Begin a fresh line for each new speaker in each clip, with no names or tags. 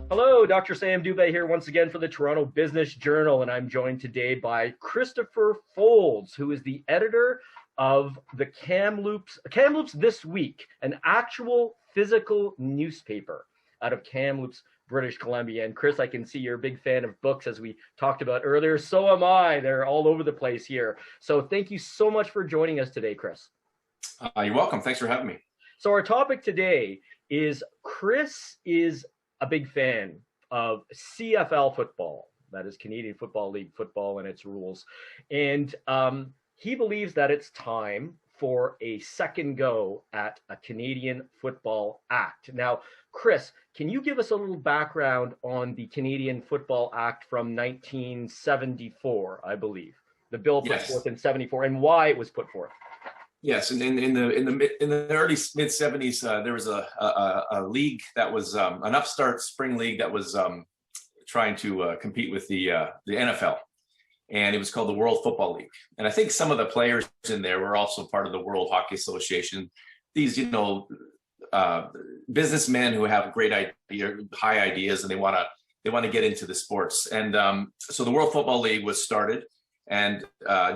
Hello, Dr. Sam Dubé here once again for the Toronto Business Journal, and I'm joined today by Christopher Foulds, who is the editor of the Kamloops This Week, an actual physical newspaper out of Kamloops, British Columbia. And Chris, I can see you're a big fan of books, as we talked about earlier. So am I. They're all over the place here. So thank you so much for joining us today, Chris.
You're welcome. Thanks for having me.
So our topic today is Chris is a big fan of CFL football, that is Canadian Football League football and its rules. And he believes that it's time for a second go at a Canadian Football Act. Now, Chris, can you give us a little background on the Canadian Football Act from 1974, I believe? The bill put forth in 74 and why it was put forth.
Yes, and in the early mid 70s, there was a league that was an upstart spring league that was trying to compete with the NFL, and it was called the World Football League. And I think some of the players in there were also part of the World Hockey Association. These, businessmen who have great high ideas, and they want to get into the sports. And so the World Football League was started. And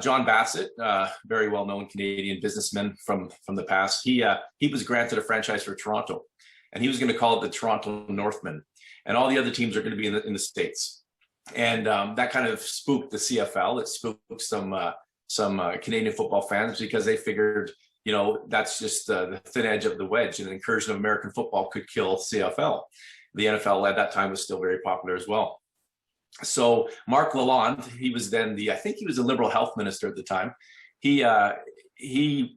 John Bassett, very well-known Canadian businessman from the past, he was granted a franchise for Toronto, and he was going to call it the Toronto Northmen, and all the other teams are going to be in the States. And that kind of spooked the CFL. It spooked some Canadian football fans, because they figured, that's just the thin edge of the wedge, and an incursion of American football could kill CFL. The NFL at that time was still very popular as well. So Marc Lalonde, he was then I think he was a Liberal health minister at the time. He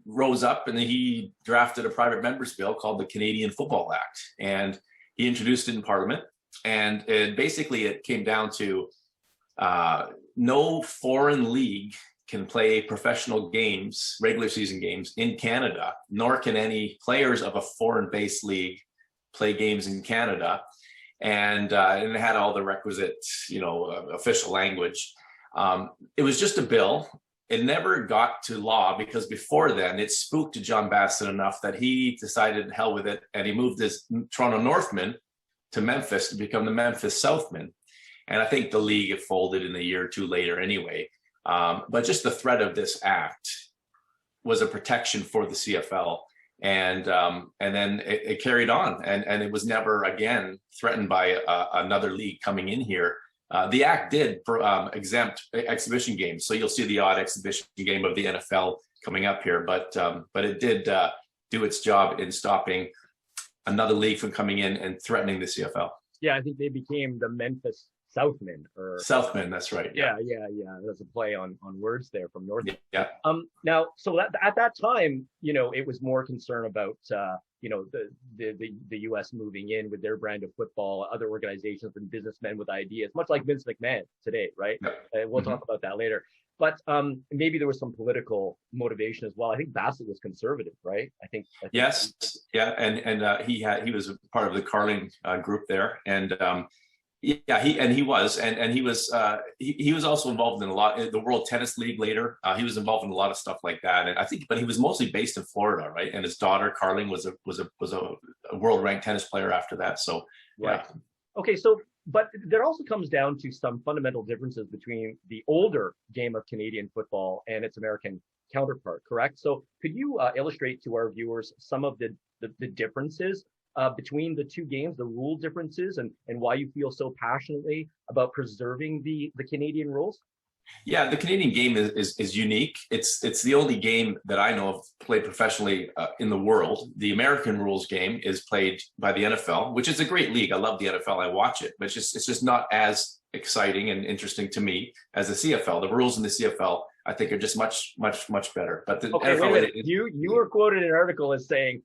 rose up and he drafted a private member's bill called the Canadian Football Act, and he introduced it in Parliament. And it came down to no foreign league can play professional games, regular season games in Canada, nor can any players of a foreign-based league play games in Canada. And it had all the requisite, official language. It was just a bill. It never got to law, because before then it spooked John Bassett enough that he decided hell with it, and he moved his Toronto Northmen to Memphis to become the Memphis Southmen. And I think the league had folded in a year or two later anyway. But just the threat of this act was a protection for the CFL. And then it carried on, and it was never again threatened by another league coming in here. The act did exempt exhibition games, so you'll see the odd exhibition game of the NFL coming up here, but it did do its job in stopping another league from coming in and threatening the CFL.
Yeah, I think they became the Memphis Southmen.
Southmen, that's right.
Yeah. There's a play on words there from North.
Yeah.
Now, so at that time, it was more concern about the U.S. moving in with their brand of football, other organizations and businessmen with ideas, much like Vince McMahon today, right? Yeah. We'll talk about that later. But maybe there was some political motivation as well. I think Bassett was conservative, right? I think
yes, yeah, and he was a part of the Carling group there, and. He was also involved in a lot in the World Tennis League later. He was involved in a lot of stuff like that, and I think, but he was mostly based in Florida, right? And his daughter Carling was a world ranked tennis player after that. So
right. Yeah. Okay, so but there also comes down to some fundamental differences between the older game of Canadian football and its American counterpart, correct? So could you illustrate to our viewers some of the differences between the two games, the rule differences, and why you feel so passionately about preserving the Canadian rules?
Yeah, the Canadian game is unique. It's the only game that I know of played professionally in the world. The American rules game is played by the NFL, which is a great league. I love the NFL. I watch it, but it's just not as exciting and interesting to me as the CFL. The rules in the CFL, I think, are just much better. But the NFL,
you were quoted in an article as saying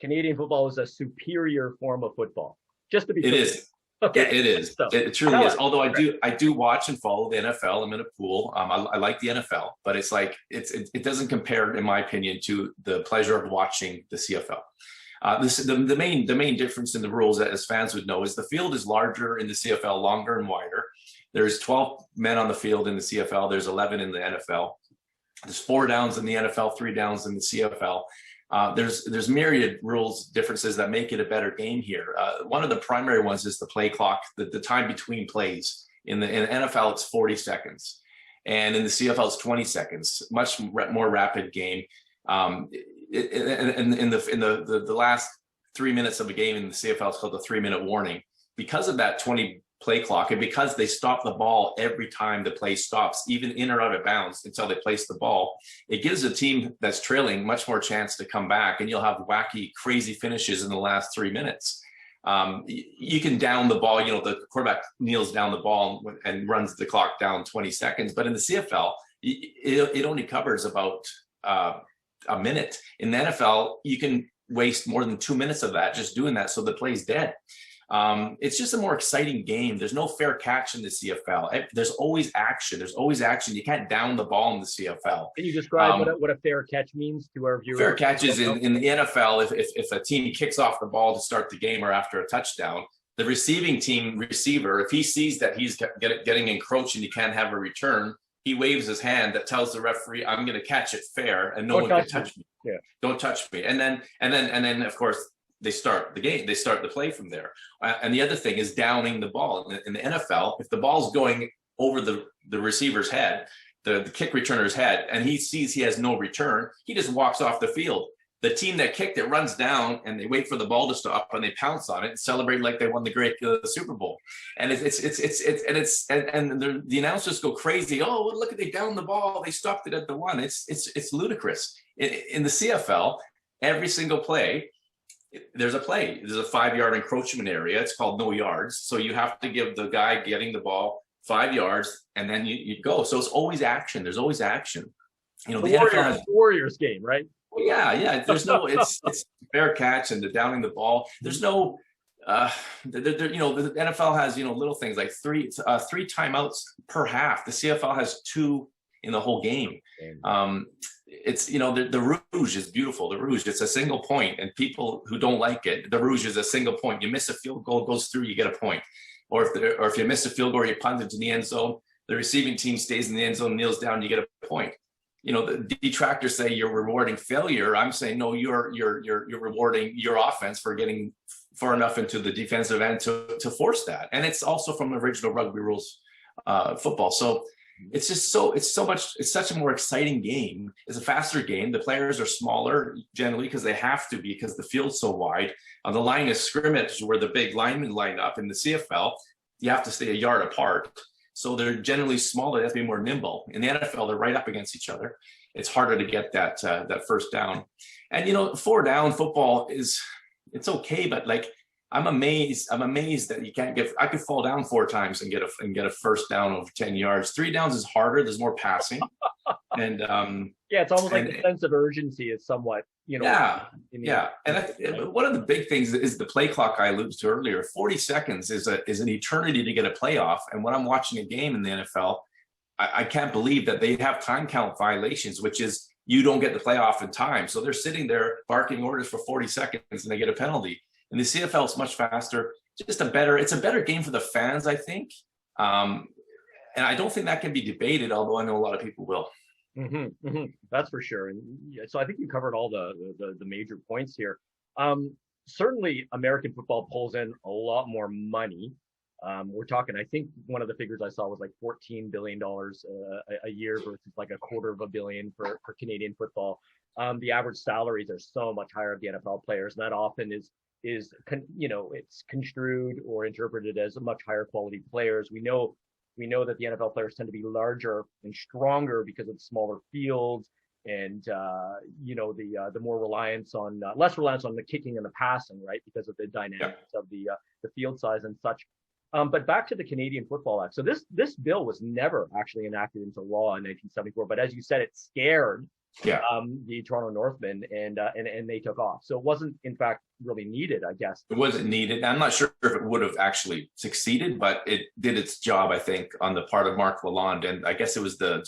Canadian football is a superior form of football. Just to be clear.
It is. Okay. It is. So, it truly is. Although I do watch and follow the NFL. I'm in a pool. I like the NFL, but it's like it doesn't compare, in my opinion, to the pleasure of watching the CFL. The main difference in the rules, as fans would know, is the field is larger in the CFL, longer and wider. There's 12 men on the field in the CFL. There's 11 in the NFL. There's 4 downs in the NFL, 3 downs in the CFL. There's myriad rules differences that make it a better game here. One of the primary ones is the play clock, the time between plays. In the NFL, it's 40 seconds. And in the CFL, it's 20 seconds, much more rapid game. In the last 3 minutes of a game in the CFL, it's called the 3-minute warning. Because of that 20 play clock, and because they stop the ball every time the play stops, even in or out of bounds until they place the ball, it gives a team that's trailing much more chance to come back, and you'll have wacky, crazy finishes in the last 3 minutes. You can down the ball, the quarterback kneels down the ball and runs the clock down 20 seconds. But in the CFL, it only covers about a minute. In the NFL, you can waste more than 2 minutes of that just doing that, so the play's dead. It's just a more exciting game. There's no fair catch in the CFL. There's always action. You can't down the ball in the CFL.
Can you describe what a fair catch means to our viewers?
Fair catch is in the NFL, if a team kicks off the ball to start the game or after a touchdown, the receiving team receiver, if he sees that he's getting encroached and he can't have a return, he waves his hand that tells the referee, "I'm going to catch it fair, and no one can touch me. Yeah. Don't touch me." And then of course, they start the game. They start the play from there. And the other thing is downing the ball. In the NFL, if the ball's going over the receiver's head, the kick returner's head, and he sees he has no return, he just walks off the field. The team that kicked it runs down, and they wait for the ball to stop, and they pounce on it and celebrate like they won the Super Bowl. And the announcers go crazy. Oh, look at, they downed the ball. They stopped it at the 1. It's ludicrous. In the CFL, every single play, there's a play. There's a 5-yard encroachment area. It's called no yards. So you have to give the guy getting the ball 5 yards, and then you go. So it's always action. There's always action.
The NFL has Warriors game, right?
Yeah. There's no. It's fair catch and the downing the ball. There's no. The NFL has little things like three timeouts per half. The CFL has 2 in the whole game. It's the rouge is beautiful. The rouge, it's a single point, and people who don't like it, the rouge is a single point. You miss a field goal, goes through, you get a point. Or if you miss a field goal, you punt into the end zone, the receiving team stays in the end zone, kneels down, you get a point. The detractors say you're rewarding failure. I'm saying no, you're rewarding your offense for getting far enough into the defensive end to force that. And it's also from the original rugby rules football. So it's such a more exciting game. It's a faster game. The players are smaller generally because they have to be, because the field's so wide. On the line of scrimmage where the big linemen line up in the CFL, you have to stay a yard apart. So they're generally smaller. They have to be more nimble. In the NFL, they're right up against each other. It's harder to get that first down. And 4 down football it's okay, but like I'm amazed that you can't I could fall down 4 times and get a first down over 10 yards. 3 downs is harder. There's more passing. And
it's almost like the sense of urgency is somewhat,
Yeah. And one of the big things is the play clock I alluded to earlier. 40 seconds is an eternity to get a playoff. And when I'm watching a game in the NFL, I can't believe that they have time count violations, which is you don't get the playoff in time. So they're sitting there barking orders for 40 seconds and they get a penalty. And the CFL is much faster. It's a better game for the fans, I think. And I don't think that can be debated, although I know a lot of people will.
That's for sure. And so I think you covered all the major points here. Certainly American football pulls in a lot more money. We're talking, I think one of the figures I saw was like $14 billion a year versus like $250 million for Canadian football. The average salaries are so much higher of the NFL players, and that often is it's construed or interpreted as much higher quality players. We know that the NFL players tend to be larger and stronger because of smaller fields, and the more less reliance on the kicking and the passing, right? Because of the dynamics of the field size and such. But back to the Canadian Football Act. So this bill was never actually enacted into law in 1974, but as you said, it scared the Toronto Northmen, and they took off. So it wasn't, in fact, really needed, I guess.
It wasn't needed. I'm not sure if it would have actually succeeded, but it did its job, I think, on the part of Marc Lalonde, and I guess it was the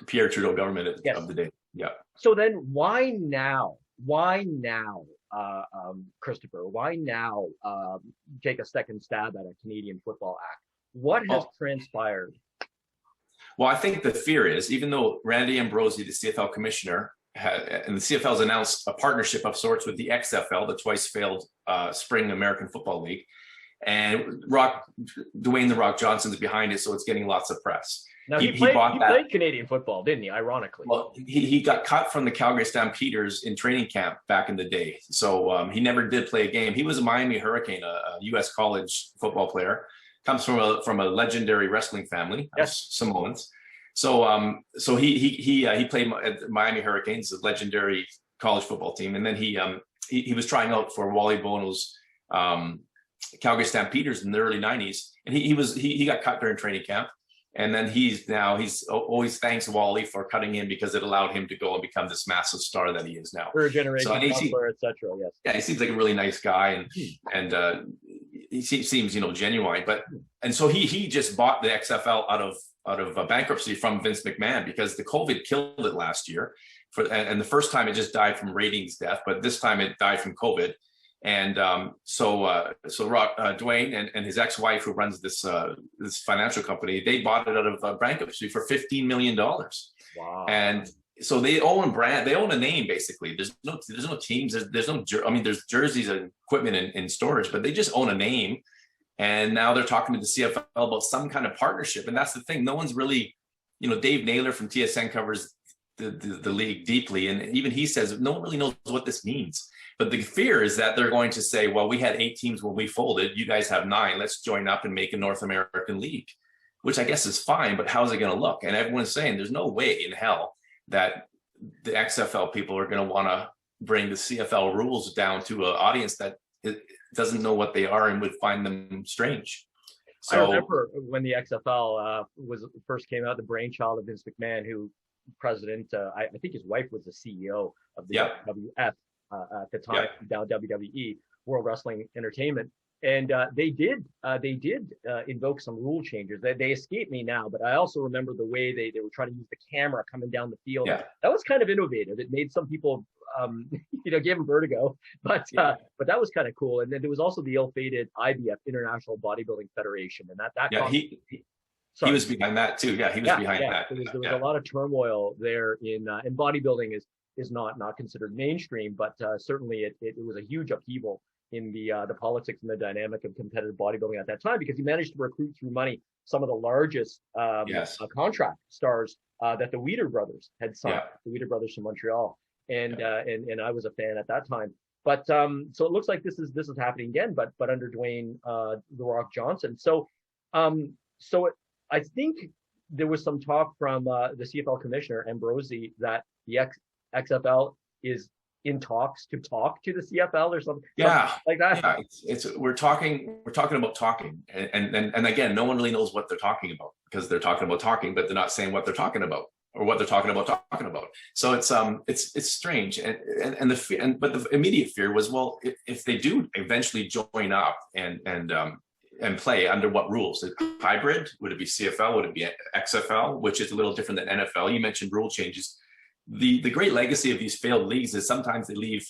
Pierre Trudeau government of the day. Yeah.
So then, why now? Christopher, why now take a second stab at a Canadian Football Act? What has transpired?
Well, I think the fear is, even though Randy Ambrosie, the CFL commissioner, and the CFL has announced a partnership of sorts with the XFL, the twice failed spring American Football League. And Dwayne "The Rock" Johnson's behind it, so it's getting lots of press.
Now he played Canadian football, didn't he? Ironically,
well, he got cut from the Calgary Stampeders in training camp back in the day, so he never did play a game. He was a Miami Hurricane, a U.S. college football player, comes from a legendary wrestling family,
yes,
Samoans. So he played at the Miami Hurricanes, a legendary college football team, and then he was trying out for Wally Bono's Calgary Stampeders in the early '90s, and he got cut during training camp, and then he's always thanks Wally for cutting him because it allowed him to go and become this massive star that he is now.
For a generation, etc. Yes.
Yeah, he seems like a really nice guy, and he seems genuine. And so he just bought the XFL out of bankruptcy from Vince McMahon because the COVID killed it last year. And the first time it just died from ratings death, but this time it died from COVID. And Dwayne and his ex-wife, who runs this financial company, they bought it out of bankruptcy for $15 million.
Wow!
And so they own brand, they own a name basically. There's no teams. There's jerseys and equipment in storage, but they just own a name. And now they're talking to the CFL about some kind of partnership. And that's the thing. No one's really, Dave Naylor from TSN covers the league deeply, and even he says no one really knows what this means. But the fear is that they're going to say, well, we had 8 teams when we folded. You guys have 9. Let's join up and make a North American league, which I guess is fine. But how's it going to look? And everyone's saying there's no way in hell that the XFL people are going to want to bring the CFL rules down to an audience that doesn't know what they are and would find them strange. So,
I remember when the XFL first came out, the brainchild of Vince McMahon, who president, I think his wife was the CEO of the WWF. At the time, now WWE, World Wrestling Entertainment, and they did invoke some rule changes. They escape me now, but I also remember the way they were trying to use the camera coming down the field.
Yeah.
That was kind of innovative. It made some people, gave them vertigo, but that was kind of cool. And then there was also the ill-fated IBF, International Bodybuilding Federation, and
he was behind that too. Yeah, he was behind that.
There was a lot of turmoil there and bodybuilding is not considered mainstream, but certainly it was a huge upheaval in the politics and the dynamic of competitive bodybuilding at that time, because he managed to recruit through money some of the largest contract stars that the Weider brothers had signed, the Weider brothers from Montreal, and I was a fan at that time. But so it looks like this is happening again, but under Dwayne "The Rock" Johnson. So I think there was some talk from the CFL commissioner Ambrosi that the XFL is in talks to talk to the CFL or something like that.
Yeah, we're talking about talking, and again, no one really knows what they're talking about because they're talking about talking, but they're not saying what they're talking about or what they're talking about. So it's strange, but the immediate fear was, well, if they do eventually join up and play under what rules? Hybrid? Would it be CFL? Would it be XFL, which is a little different than NFL? You mentioned rule changes. The great legacy of these failed leagues is sometimes they leave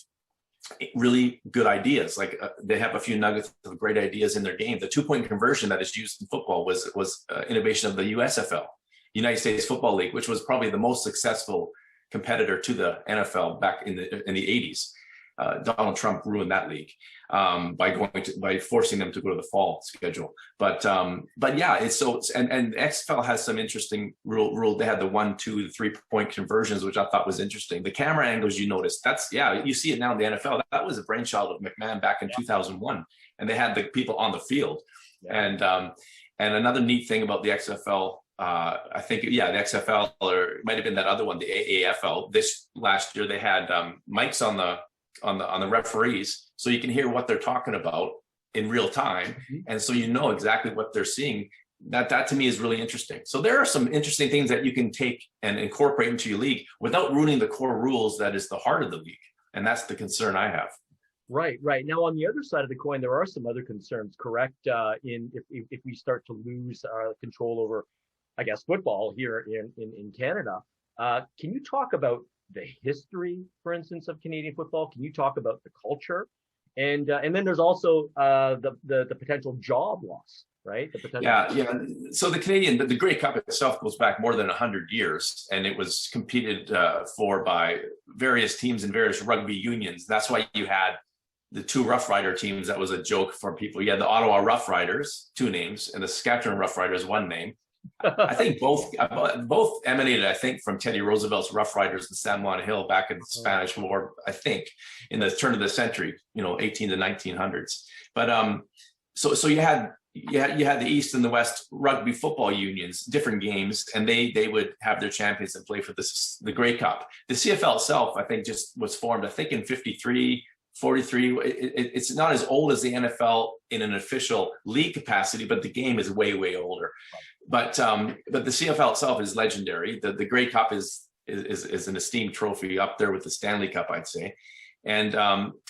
really good ideas. Like they have a few nuggets of great ideas in their game. The 2-point conversion that is used in football was innovation of the USFL, United States Football League, which was probably the most successful competitor to the NFL back in the 80s. Donald Trump ruined that league by forcing them to go to the fall schedule. But yeah, and XFL has some interesting rule. They had the 1, 2, 3-point conversions, which I thought was interesting. The camera angles you noticed, you see it now in the NFL. That was a brainchild of McMahon back in 2001, and they had the people on the field. And another neat thing about the XFL. I think, the XFL, or it might have been that other one, the AAFL. This last year they had mics on the referees, so you can hear what they're talking about in real time, and so exactly what they're seeing. That to me is really interesting. So there are some interesting things that you can take and incorporate into your league without ruining the core rules that is the heart of the league, and that's the concern I have.
Right. Now, on the other side of the coin, there are some other concerns. Correct? If we start to lose control over, I guess, football here in Canada, can you talk about the history, for instance, of Canadian football? Can you talk about the culture? And then there's also the potential job loss right? The potential.
Yeah. So the Grey Cup itself goes back more than 100 years, and it was competed for by various teams in various rugby unions. That's why you had the two Rough Rider teams. That was a joke for people. You had the Ottawa Rough Riders, 2 names, and the Saskatchewan Rough Riders, 1 name. I think both emanated, I think, from Teddy Roosevelt's Rough Riders in San Juan Hill back in the Spanish War, I think, in the turn of the century, 18 to 1900s. But so you had the East and the West rugby football unions, different games, and they would have their champions and play for the Grey Cup. The CFL itself, I think, just was formed, I think, in 53, 43. It's not as old as the NFL in an official league capacity, but the game is way, way older. But the CFL itself is legendary. The Grey Cup is an esteemed trophy, up there with the Stanley Cup, I'd say. And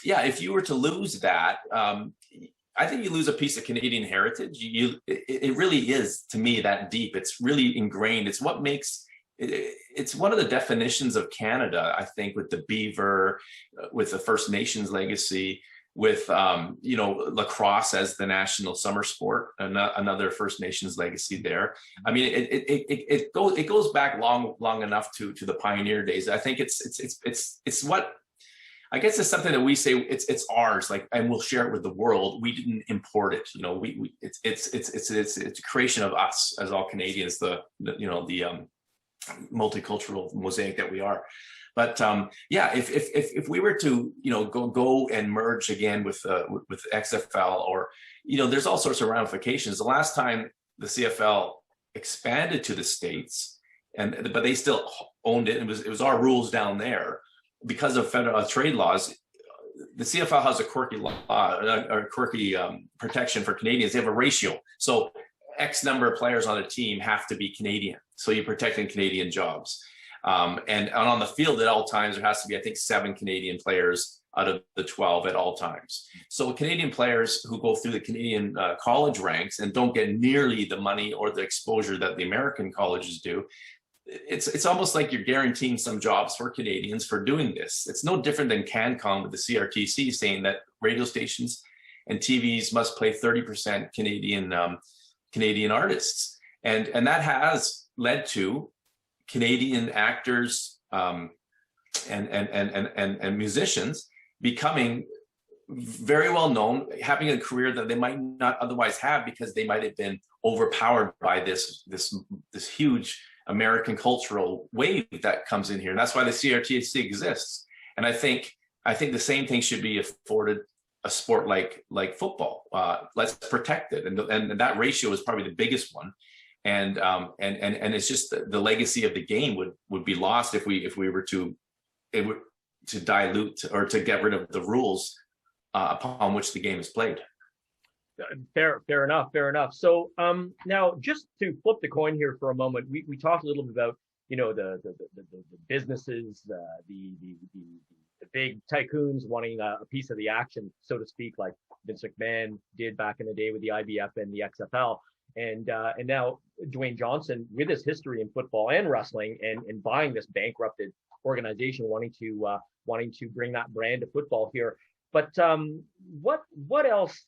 if you were to lose that, I think you lose a piece of Canadian heritage. It really is, to me, that deep. It's really ingrained. It's what makes it's one of the definitions of Canada, I think, with the beaver, with the First Nations legacy, with lacrosse as the national summer sport, another First Nations legacy there. I mean, it goes back long enough to the pioneer days. I think it's what, I guess it's something that we say it's ours, like, and we'll share it with the world. We didn't import it, it's a creation of us as all Canadians, the multicultural mosaic that we are. But if we were to go and merge again with XFL, or there's all sorts of ramifications. The last time the CFL expanded to the States, but they still owned it. It was our rules down there. Because of federal trade laws, the CFL has a quirky protection for Canadians. They have a ratio. So X number of players on a team have to be Canadian. So you're protecting Canadian jobs. And on the field at all times, there has to be, I think, 7 Canadian players out of the 12 at all times. So Canadian players who go through the Canadian college ranks and don't get nearly the money or the exposure that the American colleges do, it's almost like you're guaranteeing some jobs for Canadians for doing this. It's no different than CanCon with the CRTC saying that radio stations and TVs must play 30% Canadian artists, and that has led to Canadian actors and musicians becoming very well known, having a career that they might not otherwise have because they might have been overpowered by this huge American cultural wave that comes in here. And that's why the CRTC exists. And I think the same thing should be afforded a sport like football. Let's protect it. And that ratio is probably the biggest one. And it's just the legacy of the game would be lost if we were to dilute or to get rid of the rules upon which the game is played.
Fair enough. So now, just to flip the coin here for a moment, we talked a little bit about the businesses, the big tycoons wanting a piece of the action, so to speak, like Vince McMahon did back in the day with the IBF and the XFL, and now Dwayne Johnson, with his history in football and wrestling, and buying this bankrupted organization, wanting to bring that brand to football here. But what else?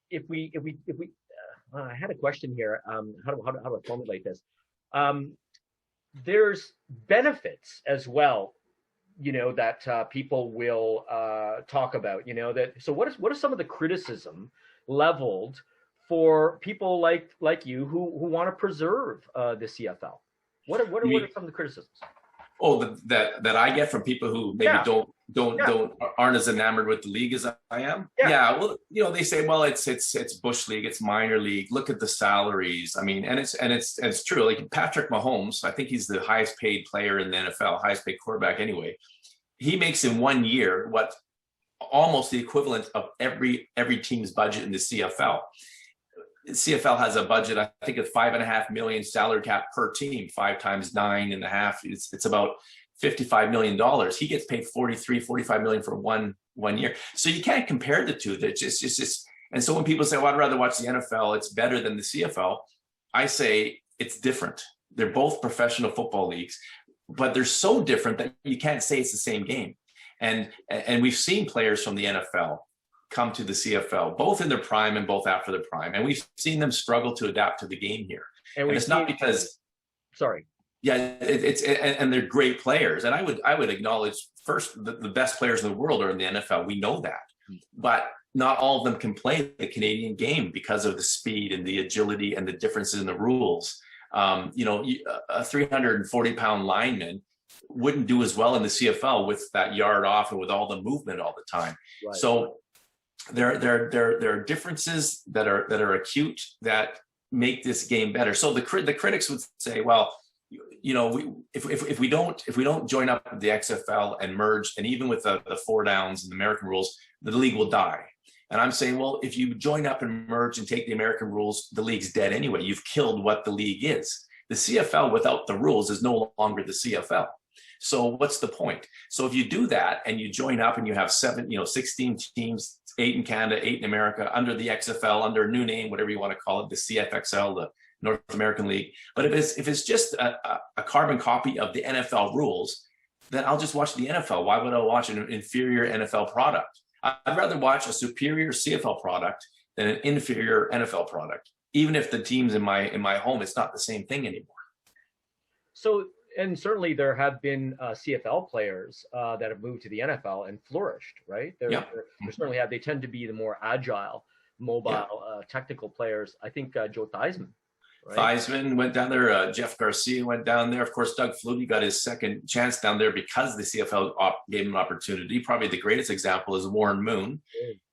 If we I had a question here. How do I formulate this? There's benefits as well, that people will talk about. So what is some of the criticism leveled for people like you who want to preserve the CFL? What are some of the criticisms?
Oh, that I get from people who maybe aren't as enamored with the league as I am. Yeah. Well, they say, well, it's bush league, it's minor league. Look at the salaries. I mean, and it's true. Like Patrick Mahomes, I think he's the highest paid player in the NFL, highest paid quarterback anyway. He makes in 1 year what almost the equivalent of every team's budget in the CFL. CFL has a budget, I think, of $5.5 million salary cap per team. 5 times 9.5. It's about $55 million. He gets paid $45 million for one year. So you can't compare the two. That just. And so when people say, "Well, I'd rather watch the NFL. It's better than the CFL," I say it's different. They're both professional football leagues, but they're so different that you can't say it's the same game. And we've seen players from the NFL come to the CFL, both in their prime and both after their prime. And we've seen them struggle to adapt to the game here. And it's not because,
sorry.
Yeah, and they're great players. And I would acknowledge first the best players in the world are in the NFL. We know that. But not all of them can play the Canadian game because of the speed and the agility and the differences in the rules. A 340-pound lineman wouldn't do as well in the CFL with that yard off and with all the movement all the time. Right. So there are differences that are acute that make this game better. So the critics would say, well, if we don't join up with the XFL and merge, and even with the 4 downs and the American rules, the league will die. And I'm saying, well, if you join up and merge and take the American rules, the league's dead anyway. You've killed what the league is. The CFL without the rules is no longer the CFL. So what's the point? So if you do that and you join up and you have 16 teams, 8 in Canada, 8 in America, under the XFL, under a new name, whatever you want to call it, the CFXL, the North American League. But if it's just a carbon copy of the NFL rules, then I'll just watch the NFL. Why would I watch an inferior NFL product? I'd rather watch a superior CFL product than an inferior NFL product, even if the teams in my home, it's not the same thing anymore.
So, and certainly there have been CFL players that have moved to the NFL and flourished, right? They certainly have. They tend to be the more agile, mobile, technical players. I think Joe Theismann. Right.
Theismann went down there. Jeff Garcia went down there. Of course, Doug Flutie got his second chance down there because the CFL gave him an opportunity. Probably the greatest example is Warren Moon,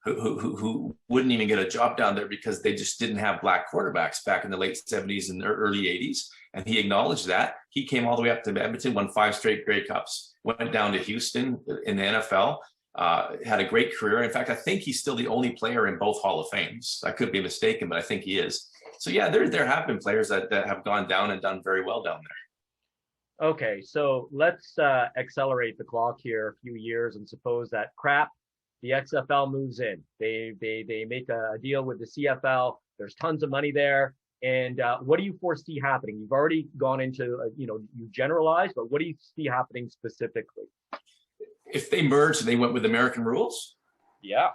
who wouldn't even get a job down there because they just didn't have black quarterbacks back in the late 70s and early 80s. And he acknowledged that. He came all the way up to Edmonton, won 5 straight Grey Cups, went down to Houston in the NFL, had a great career. In fact, I think he's still the only player in both Hall of Fames. I could be mistaken, but I think he is. So yeah, there have been players that have gone down and done very well down there.
Okay, so let's accelerate the clock here a few years and suppose that the XFL moves in. They make a deal with the CFL. There's tons of money there. And what do you foresee happening? You've already gone into, you generalized, but what do you see happening specifically?
If they merged and they went with American rules?
Yeah.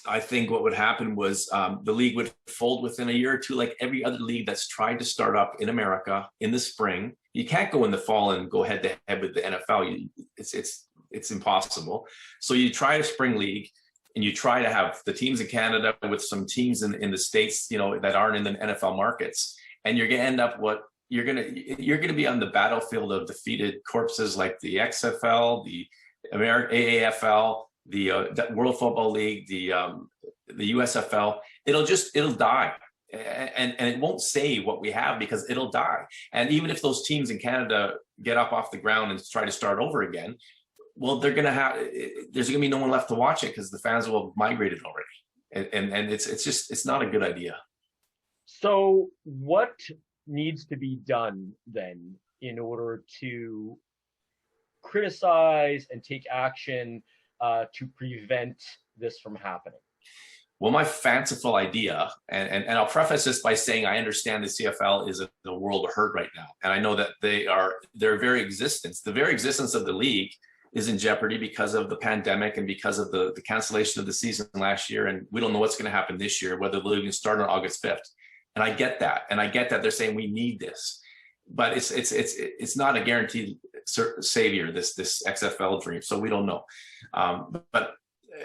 I think what would happen was the league would fold within a year or two, like every other league that's tried to start up in America in the spring. You can't go in the fall and go head to head with the NFL. It's impossible. So you try a spring league, and you try to have the teams in Canada with some teams in the States, that aren't in the NFL markets, and you're going to end up you're going to be on the battlefield of defeated corpses like the XFL, the AAFL. The World Football League, the USFL, it'll die, and it won't save what we have because it'll die. And even if those teams in Canada get up off the ground and try to start over again, well, there's going to be no one left to watch it because the fans will have migrated already, and it's not a good idea.
So what needs to be done then in order to criticize and take action to prevent this from happening?
Well, my fanciful idea, and I'll preface this by saying I understand the CFL is a world of hurt right now. And I know that their very existence of the league is in jeopardy because of the pandemic and because of the cancellation of the season last year. And we don't know what's going to happen this year, whether the league can start on August 5th. And I get that. And I get that they're saying we need this. But it's not a guaranteed savior, this XFL dream. So we don't know.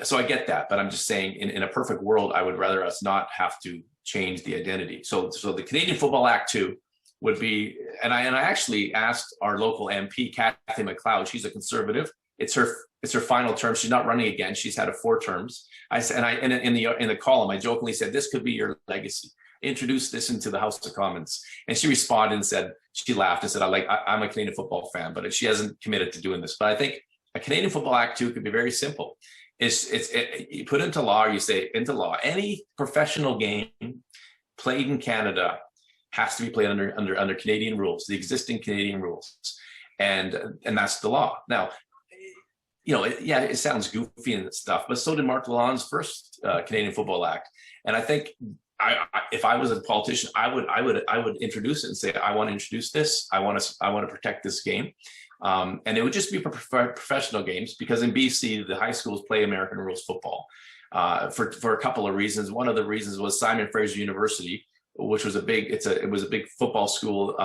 So I get that, but I'm just saying in a perfect world, I would rather us not have to change the identity. So the Canadian Football Act 2 would be, and I actually asked our local MP, Kathy McLeod, she's a conservative. It's her final term. She's not running again. She's had 4 terms. I said, and in the column, I jokingly said, this could be your legacy. Introduce this into the House of Commons. And she responded and said, she laughed and said, I'm a Canadian football fan, but she hasn't committed to doing this. But I think a Canadian Football Act 2 could be very simple. You put into law, you say into law, any professional game played in Canada has to be played under Canadian rules, the existing Canadian rules. And that's the law. Now, it sounds goofy and stuff, but so did Marc Lalonde's first Canadian Football Act. And I think if I was a politician, I would introduce it and say, I want to introduce this. I want to protect this game. And it would just be professional games because in BC, the high schools play American rules football for a couple of reasons. One of the reasons was Simon Fraser University, which was it was a big football school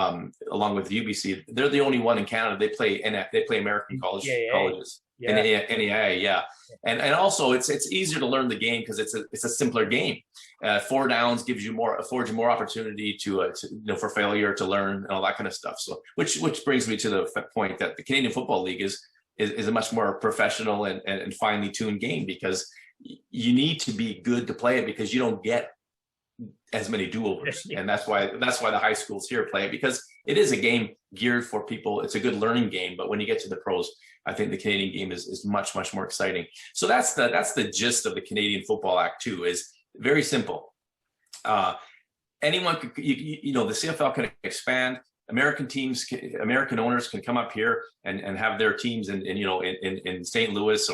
along with UBC. They're the only one in Canada. They play American colleges.
Yeah.
NAIA, yeah. And also it's easier to learn the game because it's a simpler game. 4 downs affords you more opportunity to for failure to learn and all that kind of stuff. So which brings me to the point that the Canadian Football League is a much more professional and finely tuned game because you need to be good to play it because you don't get as many do-overs. And that's why the high schools here play it because it is a game geared for people. It's a good learning game, but when you get to the pros, I think the Canadian game is much, much more exciting. So that's the gist of the Canadian Football Act 2 is very simple. Anyone could, the CFL can expand. American owners can come up here and have their teams in St. Louis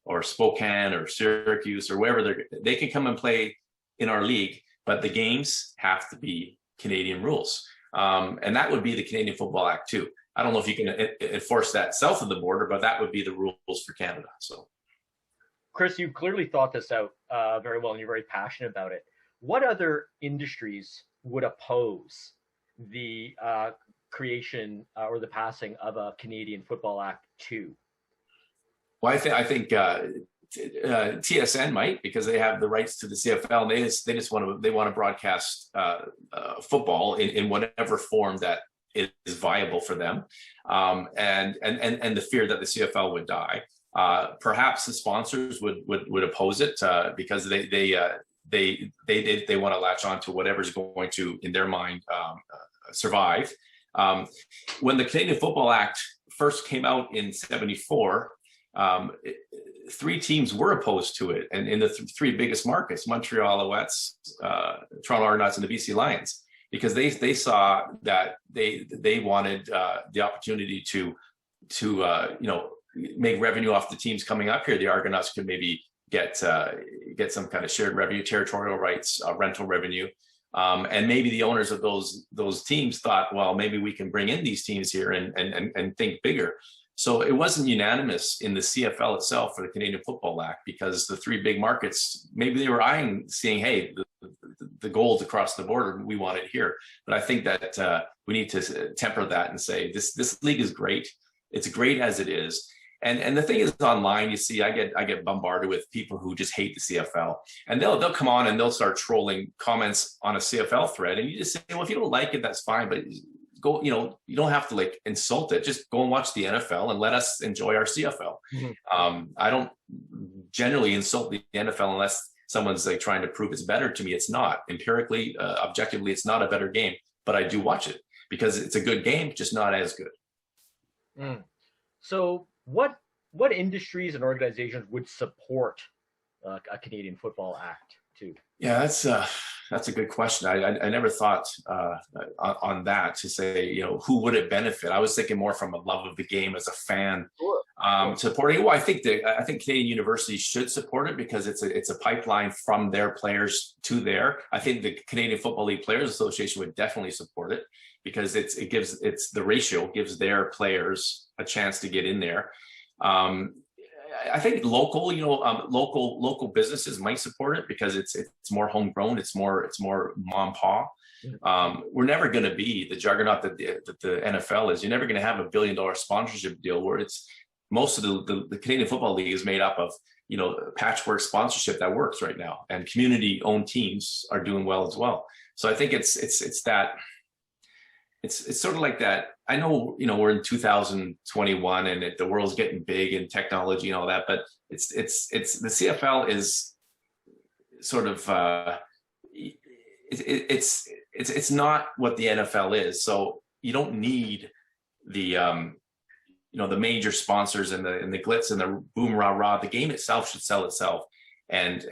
or Spokane or Syracuse or wherever they can come and play in our league, but the games have to be Canadian rules. And that would be the Canadian Football Act 2. I don't know if you can enforce that south of the border, but that would be the rules for Canada. So,
Chris, you clearly thought this out very well, and you're very passionate about it. What other industries would oppose the creation or the passing of a Canadian Football Act 2?
Well, I think TSN might because they have the rights to the CFL, and they just want to broadcast football in whatever form that is viable for them, and the fear that the CFL would die. Perhaps the sponsors would oppose it because they want to latch on to whatever's going to, in their mind, survive. When the Canadian Football Act first came out in '74, 3 teams were opposed to it, and in the 3 biggest markets, Montreal Alouettes, Toronto Argonauts, and the BC Lions, because they saw that they wanted the opportunity to make revenue off the teams coming up here. The Argonauts could maybe get some kind of shared revenue, territorial rights, rental revenue, and maybe the owners of those teams thought, well, maybe we can bring in these teams here and think bigger. So it wasn't unanimous in the CFL itself for the Canadian Football Act because the 3 big markets, maybe they were seeing, hey, the gold across the border, we want it here. But I think that we need to temper that and say this league is great. It's great as it is. And the thing is, online, you see, I get bombarded with people who just hate the CFL, and they'll come on and they'll start trolling comments on a CFL thread, and you just say, well, if you don't like it, that's fine, but go, you don't have to insult it. Just go and watch the NFL and let us enjoy our CFL. Mm-hmm. I don't generally insult the NFL unless someone's trying to prove it's better. To me, it's not. Empirically, objectively, it's not a better game, but I do watch it because it's a good game, just not as good.
Mm. So what industries and organizations would support a Canadian Football Act 2?
Yeah, that's a good question. I never thought on that to say, who would it benefit? I was thinking more from a love of the game as a fan.
Sure.
Supporting. Well, I think Canadian universities should support it because it's a pipeline from their players to there. I think the Canadian Football League Players Association would definitely support it because the ratio gives their players a chance to get in there. I think local businesses might support it because it's more homegrown. It's more mom and pa. We're never going to be the juggernaut that the NFL is. You're never going to have $1 billion sponsorship deal where it's most of the Canadian Football League is made up of patchwork sponsorship that works right now, and community-owned teams are doing well as well. So I think it's that. It's sort of like that. I know, we're in 2021 and the world's getting big and technology and all that, but it's the CFL is sort of it's not what the NFL is. So you don't need the the major sponsors and the glitz and the boom rah rah. The game itself should sell itself, and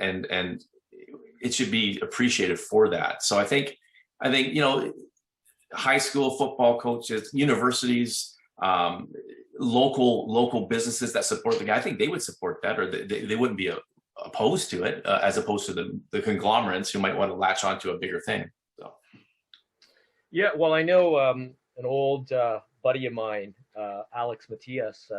it should be appreciated for that. So I think high school football coaches, universities, local businesses that support the guy, I think they would support that, or they wouldn't be opposed to it, as opposed to the conglomerates who might want to latch onto a bigger thing. So.
Yeah, well, I know an old buddy of mine Alex Matias,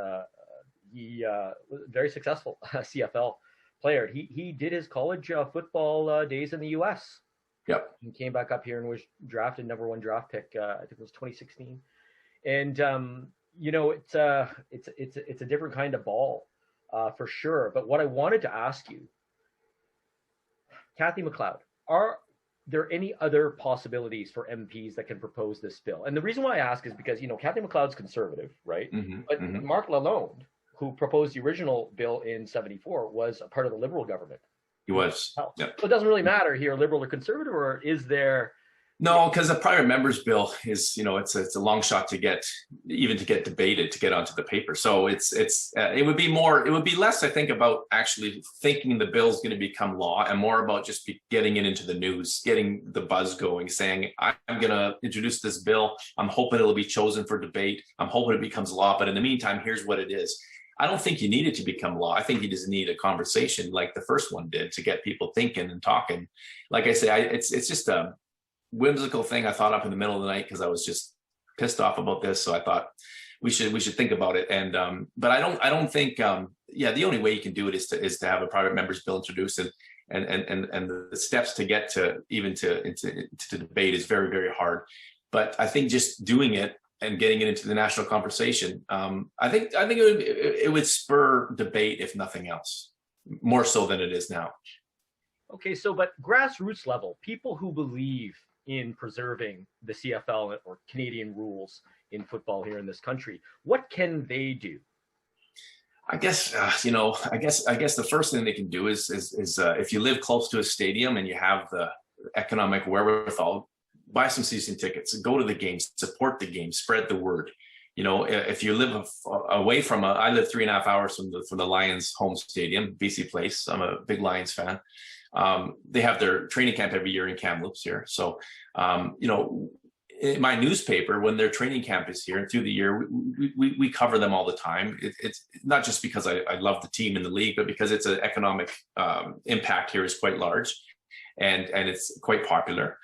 he was a very successful CFL player. He did his college football days in the U.S.
Yep.
He came back up here and was drafted #1 draft pick. I think it was 2016. And it's a different kind of ball for sure. But what I wanted to ask you, Kathy McLeod, are there any other possibilities for MPs that can propose this bill? And the reason why I ask is because, Kathy McLeod's conservative, right? But Marc Lalonde, who proposed the original bill in '74, was a part of the Liberal government.
He was.
Yep. So it doesn't really matter here, Liberal or conservative, or is there?
No, because the private members bill is, it's a long shot to get debated, to get onto the paper. So it would be less, I think, about actually thinking the bill is going to become law, and more about just getting it into the news, getting the buzz going, saying, I'm going to introduce this bill. I'm hoping it'll be chosen for debate. I'm hoping it becomes law. But in the meantime, here's what it is. I don't think you need it to become law. I think you just need a conversation like the first one did to get people thinking and talking. Like I say, it's just a whimsical thing I thought up in the middle of the night because I was just pissed off about this. So I thought we should think about it. And but I don't think the only way you can do it is to have a private members bill introduced, and the steps to get to debate is very, very hard. But I think just doing it and getting it into the national conversation, I think it would spur debate, if nothing else, more so than it is now.
Okay, so but grassroots level, people who believe in preserving the CFL or Canadian rules in football here in this country, what can they do?
I guess the first thing they can do is if you live close to a stadium and you have the economic wherewithal, buy some season tickets, go to the games, support the game, spread the word. If you live away from I live 3.5 hours from the Lions home stadium, BC Place. I'm a big Lions fan. They have their training camp every year in Kamloops here. So, in my newspaper, when their training camp is here and through the year, we cover them all the time. It's not just because I love the team in the league, but because it's an economic impact here is quite large, and it's quite popular.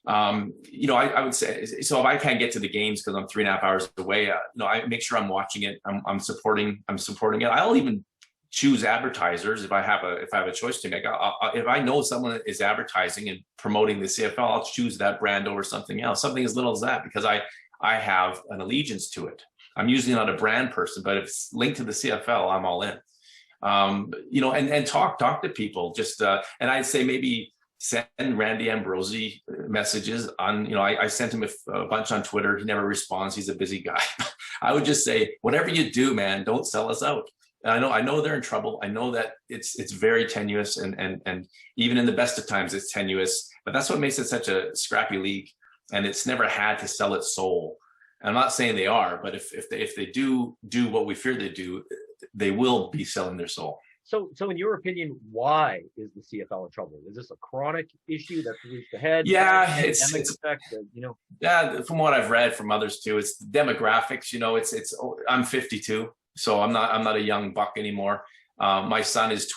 I would say, so if I can't get to the games because I'm 3.5 hours away, I make sure I'm watching it. I'm supporting it. I'll even choose advertisers if I have a choice to make. If I know someone is advertising and promoting the CFL, I'll choose that brand over something else, something as little as that, because I have an allegiance to it. I'm usually not a brand person, but if it's linked to the CFL, I'm all in. And talk to people. And I'd say maybe send Randy Ambrosie messages on, I sent him a bunch on Twitter. He never responds. He's a busy guy. I would just say, whatever you do, man, don't sell us out. And I know they're in trouble. I know that it's very tenuous, and even in the best of times, it's tenuous. But that's what makes it such a scrappy league, and it's never had to sell its soul. And I'm not saying they are, but if they do what we fear they do, they will be selling their soul.
So in your opinion, why is the CFL in trouble? Is this a chronic issue that's reached ahead?
Yeah,
it's effect,
Yeah, from what I've read from others too, it's the demographics. I'm 52. So I'm not a young buck anymore. My son is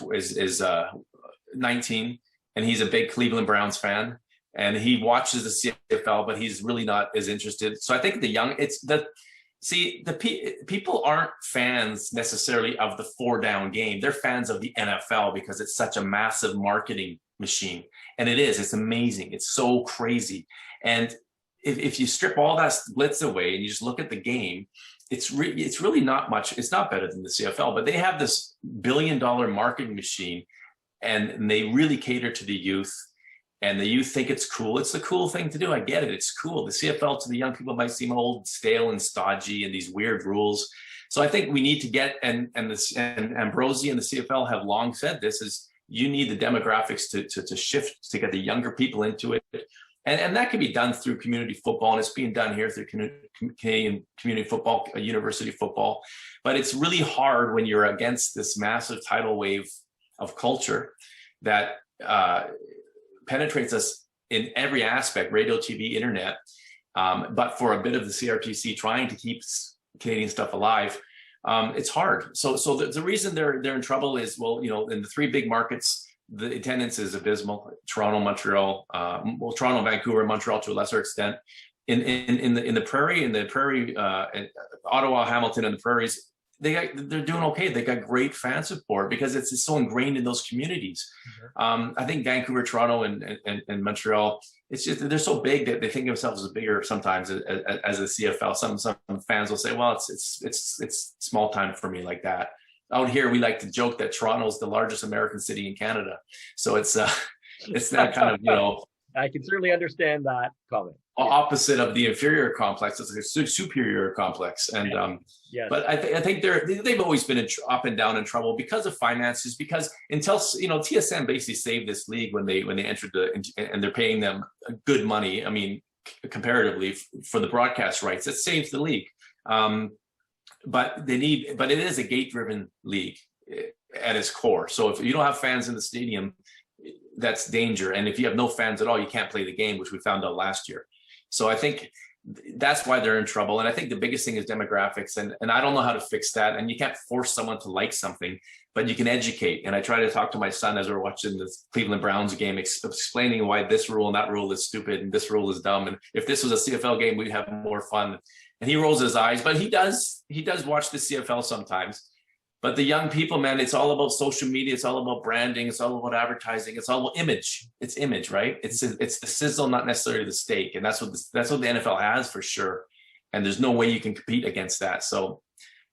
19, and he's a big Cleveland Browns fan, and he watches the CFL, but he's really not as interested. So I think people aren't fans necessarily of the 4-down game. They're fans of the NFL because it's such a massive marketing machine, and it's amazing. It's so crazy. And if you strip all that blitz away and you just look at the game, it's really not much. It's not better than the CFL, but they have this billion-dollar marketing machine, and they really cater to the youth, and the youth think it's cool. It's the cool thing to do. I get it. It's cool. The CFL to the young people might seem old, stale, and stodgy, and these weird rules. So I think we need to get, and Ambrosie and the CFL have long said this, is you need the demographics to shift, to get the younger people into it. And that can be done through community football, and it's being done here through Canadian community football, university football. But it's really hard when you're against this massive tidal wave of culture that penetrates us in every aspect, radio, TV, internet. But for a bit of the CRTC trying to keep Canadian stuff alive, it's hard. So the reason they're in trouble is, in the 3 big markets, the attendance is abysmal. Toronto, Montreal, Toronto, Vancouver, Montreal to a lesser extent. in the prairie, Ottawa, Hamilton, and the prairies, they're doing okay. They got great fan support because it's so ingrained in those communities. I think Vancouver, Toronto, and Montreal, it's just they're so big that they think of themselves as bigger sometimes as a CFL. Some fans will say, well, it's small time for me like that. Out here, we like to joke that Toronto is the largest American city in Canada. So it's that kind of,
I can certainly understand that comment.
Opposite of the inferior complex, it's a superior complex, and
yes.
But I think they've always been up and down in trouble because of finances. Because until TSN basically saved this league when they entered and they're paying them good money. I mean, comparatively for the broadcast rights, it saves the league. But it is a gate-driven league at its core. So if you don't have fans in the stadium, that's danger. And if you have no fans at all, you can't play the game, which we found out last year. So I think that's why they're in trouble. And I think the biggest thing is demographics. And I don't know how to fix that. And you can't force someone to like something, but you can educate. And I try to talk to my son as we're watching the Cleveland Browns game, explaining why this rule and that rule is stupid and this rule is dumb. And if this was a CFL game, we'd have more fun. And he rolls his eyes, but he does watch the CFL sometimes. But the young people, man, it's all about social media. It's all about branding. It's all about advertising. It's all about image. It's image, right? It's the sizzle, not necessarily the steak. And that's what the NFL has for sure. And there's no way you can compete against that. So,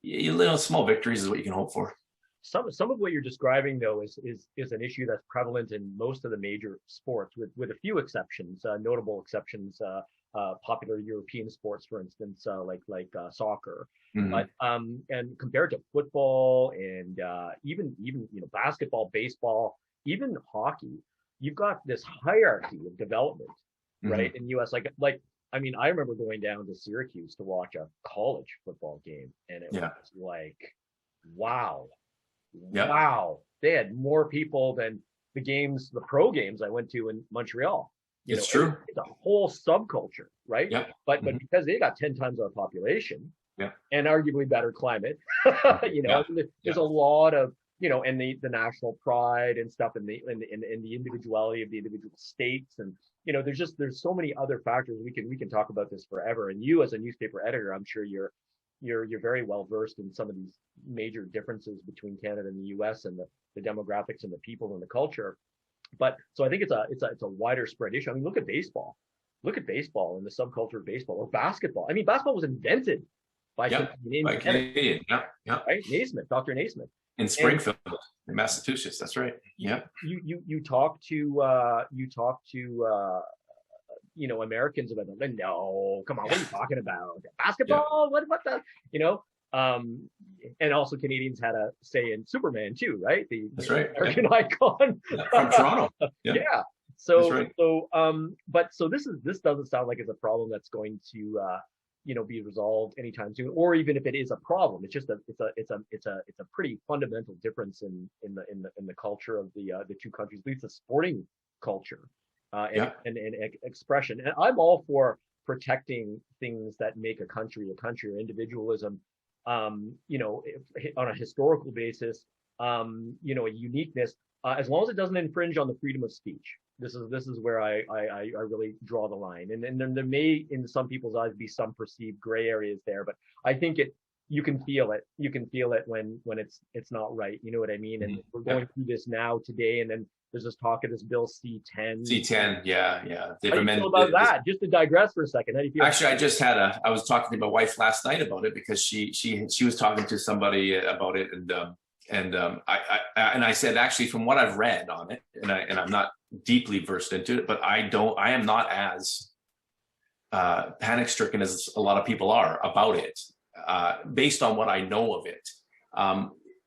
little small victories is what you can hope for.
Some of what you're describing, though, is an issue that's prevalent in most of the major sports, with a few exceptions, notable exceptions. Popular European sports, for instance, like soccer, but and compared to football and even basketball, baseball, even hockey, you've got this hierarchy of development, right? In the U.S., I mean, I remember going down to Syracuse to watch a college football game, and it was like, wow, they had more people than the pro games I went to in Montreal.
It's true.
It's a whole subculture, right?
Yeah.
But because they got 10 times our population, and arguably better climate, there's a lot of and the national pride and stuff, and the individuality of the individual states, and there's so many other factors. We can talk about this forever. And you, as a newspaper editor, I'm sure you're very well versed in some of these major differences between Canada and the U.S. and the demographics and the people and the culture. But so I think it's a wider spread issue. I mean, look at baseball and the subculture of baseball, or basketball. I mean, basketball was invented by Canadian. Right, Naismith, Dr. Naismith,
in Springfield, in Massachusetts. That's right. Yeah.
You talk to Americans about them. No, come on, what are you talking about? Basketball? What the and also Canadians had a say in Superman too, right?
That's right.
American icon
from Toronto.
So this doesn't sound like it's a problem that's going to be resolved anytime soon, or even if it is a problem, it's just it's a pretty fundamental difference in the culture of the two countries, at least the sporting culture and expression. And I'm all for protecting things that make a country, or individualism, on a historical basis, a uniqueness, as long as it doesn't infringe on the freedom of speech. This is where I really draw the line. And then there may, in some people's eyes, be some perceived gray areas there, but I think you can feel it. You can feel it when it's not right. You know what I mean? And we're going through this now today, and then there's this talk of this bill C10.
C10, yeah.
They've amended about that. Just to digress for a second. How do you feel?
Actually, I was talking to my wife last night about it, because she was talking to somebody about it, and I said, actually, from what I've read on it, and I'm not deeply versed into it, but I am not as panic stricken as a lot of people are about it, based on what I know of it.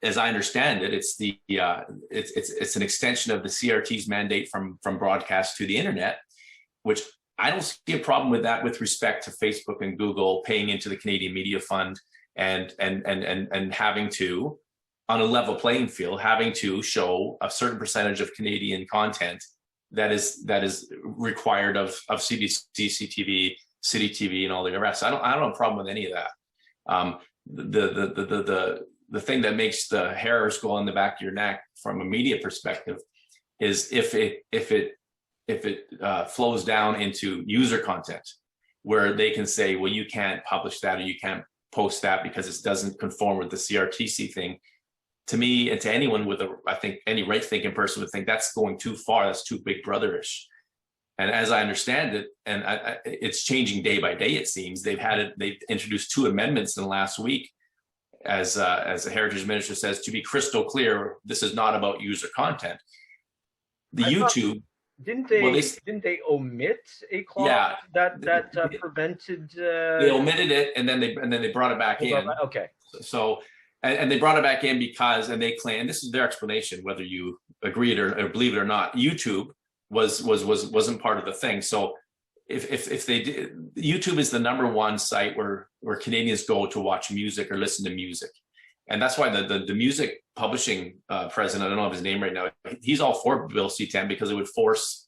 As I understand it, it's it's an extension of the CRT's mandate from broadcast to the internet, which I don't see a problem with that with respect to Facebook and Google paying into the Canadian Media Fund and having to, on a level playing field, having to show a certain percentage of Canadian content that is required of CBC, CTV, City TV, and all the rest. I don't have a problem with any of that. The thing that makes the hairs go on the back of your neck from a media perspective is if it flows down into user content. where they can say, well, you can't publish that or you can't post that because it doesn't conform with the CRTC thing. To me, and to anyone with I think any right-thinking person would think that's going too far. That's too Big Brotherish. And as I understand it, and it's changing day by day, it seems. They've introduced 2 amendments in the last week. As the Heritage Minister says, to be crystal clear, this is not about user content.
Didn't they omit a clause that prevented?
They omitted it, and then they brought it back in.
Okay.
So, and they brought it back in because, and they claim, and this is their explanation, whether you agree it or believe it or not, YouTube wasn't part of the thing. So, if they did, YouTube is the #1 site where Canadians go to watch music or listen to music. And that's why the music publishing president, I don't know his name right now, he's all for Bill C-10 because it would force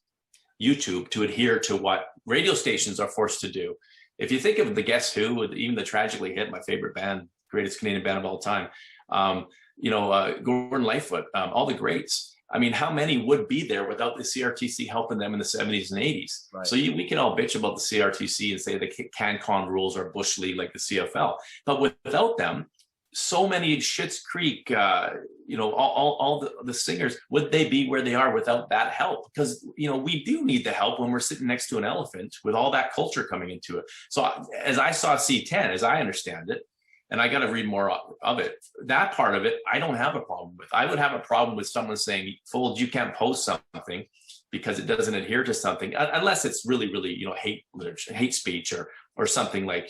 YouTube to adhere to what radio stations are forced to do. If you think of the Guess Who, even the Tragically Hip, my favorite band, greatest Canadian band of all time, Gordon Lightfoot, all the greats. I mean, how many would be there without the CRTC helping them in the 70s and 80s? Right. So we can all bitch about the CRTC and say the CanCon rules are Bush League like the CFL. But without them, so many Schitt's Creek, all the singers, would they be where they are without that help? Because, we do need the help when we're sitting next to an elephant with all that culture coming into it. So as I saw C10, as I understand it, and I got to read more of it, that part of it, I don't have a problem with. I would have a problem with someone saying, Foulds, you can't post something because it doesn't adhere to something, unless it's really, really, hate literature, hate speech or something like,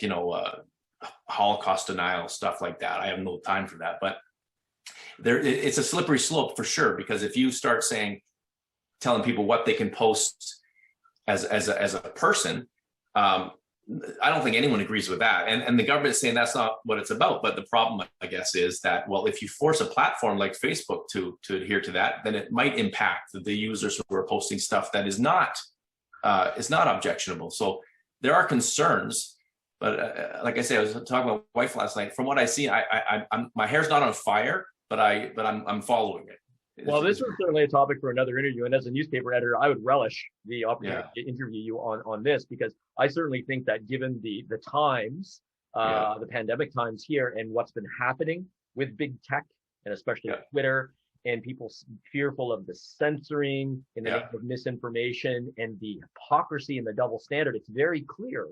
Holocaust denial, stuff like that. I have no time for that, but it's a slippery slope for sure, because if you start telling people what they can post as a person, I don't think anyone agrees with that. And the government is saying that's not what it's about. But the problem, I guess, is that, well, if you force a platform like Facebook to adhere to that, then it might impact the users who are posting stuff that is not objectionable. So there are concerns. But like I say, I was talking with my wife last night. From what I see, I'm my hair's not on fire, but I'm following it.
Well, this was certainly a topic for another interview, and as a newspaper editor, I would relish the opportunity to interview you on this, because I certainly think that given the times, the pandemic times here, and what's been happening with big tech, and especially Twitter, and people fearful of the censoring in the name of misinformation and the hypocrisy and the double standard, it's very clear.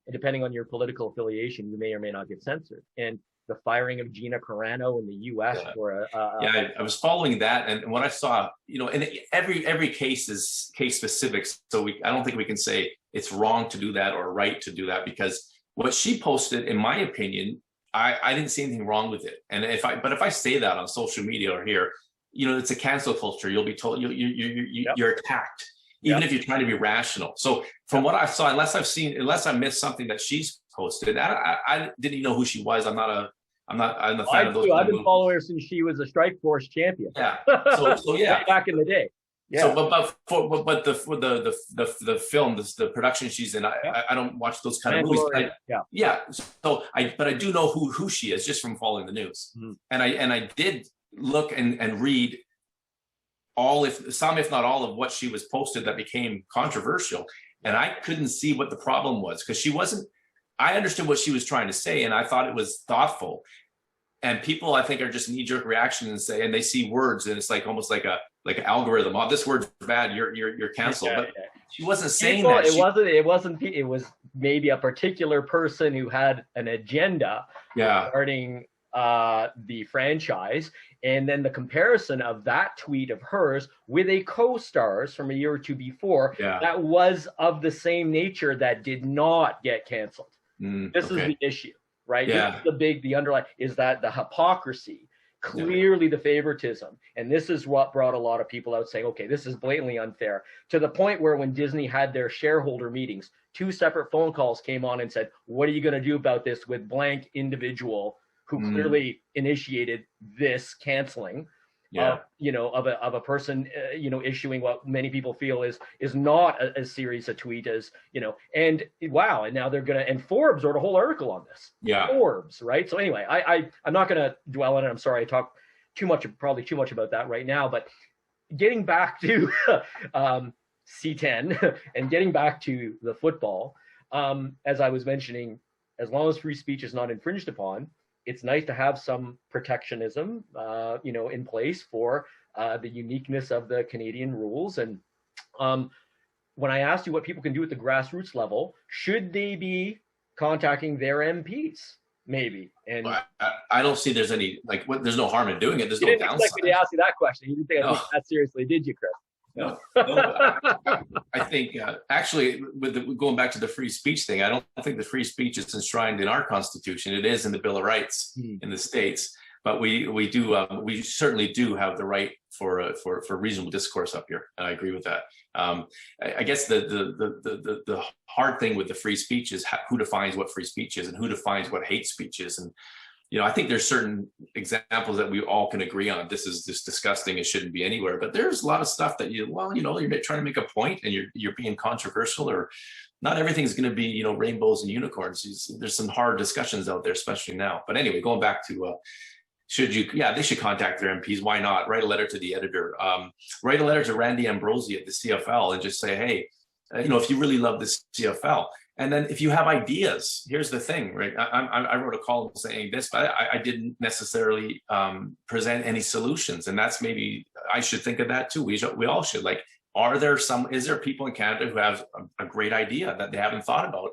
And depending on your political affiliation, you may or may not get censored. And the firing of Gina Carano in the U.S. for
I was following that, and what I saw, and every case is case specific. So I don't think we can say it's wrong to do that or right to do that, because what she posted, in my opinion, I didn't see anything wrong with it. And if I say that on social media or here, it's a cancel culture. You'll be told you're attacked. Even if you're trying to be rational. So from what I saw, unless I missed something that she's posted, I didn't even know who she was. I'm not a fan of those.
I've been following her since she was a Strike Force champion.
Yeah. So yeah.
Back in the day. Yeah.
So but the film, the production she's in, I don't watch those kind of movies. So I do know who she is just from following the news. Mm-hmm. And I did look and read if not all of what she was posted that became controversial. And I couldn't see what the problem was, because I understood what she was trying to say, and I thought it was thoughtful. And people, I think, are just knee-jerk reaction and they see words, and it's almost like an algorithm. Oh, this word's bad, you're canceled. But she wasn't saying that.
It was maybe a particular person who had an agenda regarding the franchise, and then the comparison of that tweet of hers with a co-stars from a year or two before that was of the same nature that did not get canceled. This is the issue, right? This is the underlying, is that the hypocrisy, clearly the favoritism, and this is what brought a lot of people out saying, okay, this is blatantly unfair, to the point where when Disney had their shareholder meetings, 2 separate phone calls came on and said, what are you going to do about this with blank individual who clearly initiated this canceling of a person, issuing what many people feel is not as serious a tweet as, and wow. And now they're going to, and Forbes wrote a whole article on this. Forbes, right? So anyway, I'm not going to dwell on it. I'm sorry. I talked probably too much about that right now, but getting back to C10 and getting back to the football, as I was mentioning, as long as free speech is not infringed upon, it's nice to have some protectionism, in place for the uniqueness of the Canadian rules. And um, when I asked you what people can do at the grassroots level, should they be contacting their MPs? Maybe. And
I don't see there's any there's no harm in doing it. There's
you
no
didn't
downside.
expect me to ask you that question. You didn't think I'd take that seriously, did you, Chris?
No. I think actually, going back to the free speech thing, I don't think the free speech is enshrined in our Constitution. It is in the Bill of Rights in the states, but we certainly do have the right for reasonable discourse up here. And I agree with that. I guess the hard thing with the free speech is who defines what free speech is and who defines what hate speech is. And I think there's certain examples that we all can agree on. This is just disgusting. It shouldn't be anywhere. But there's a lot of stuff that you're trying to make a point and you're being controversial, or not everything's going to be, rainbows and unicorns. There's some hard discussions out there, especially now. But anyway, going back to they should contact their MPs. Why not? Write a letter to the editor. Write a letter to Randy Ambrosie at the CFL and just say, hey, if you really love this CFL. And then if you have ideas, here's the thing, right? I wrote a column saying this, but I didn't necessarily present any solutions. And that's maybe, I should think of that too. We all should. Is there people in Canada who have a great idea that they haven't thought about?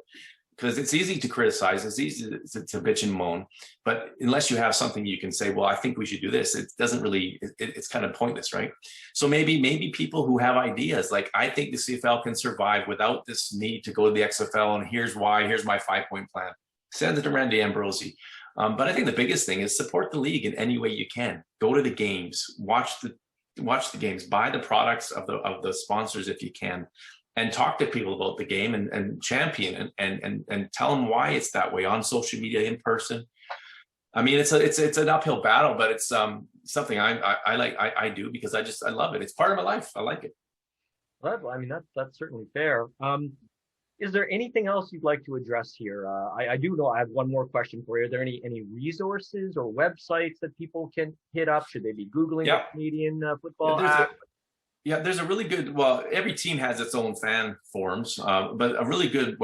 Because it's easy to criticize, it's easy to bitch and moan, but unless you have something you can say, well, I think we should do this, it doesn't really, it's kind of pointless, right? So maybe people who have ideas, like, I think the CFL can survive without this need to go to the XFL, and here's why, here's my 5-point plan. Send it to Randy Ambrosie. But I think the biggest thing is support the league in any way you can. Go to the games, watch the games, buy the products of the sponsors if you can. And talk to people about the game and champion and tell them why it's that way on social media, in person. I mean, it's an uphill battle, but it's something I like. I do because I love it. It's part of my life. I like it.
Well, I mean, that's certainly fair. Is there anything else you'd like to address here? I do know I have one more question for you. Are there any resources or websites that people can hit up? Should they be Googling the Canadian football app?
There's a really good, every team has its own fan forums, but a really good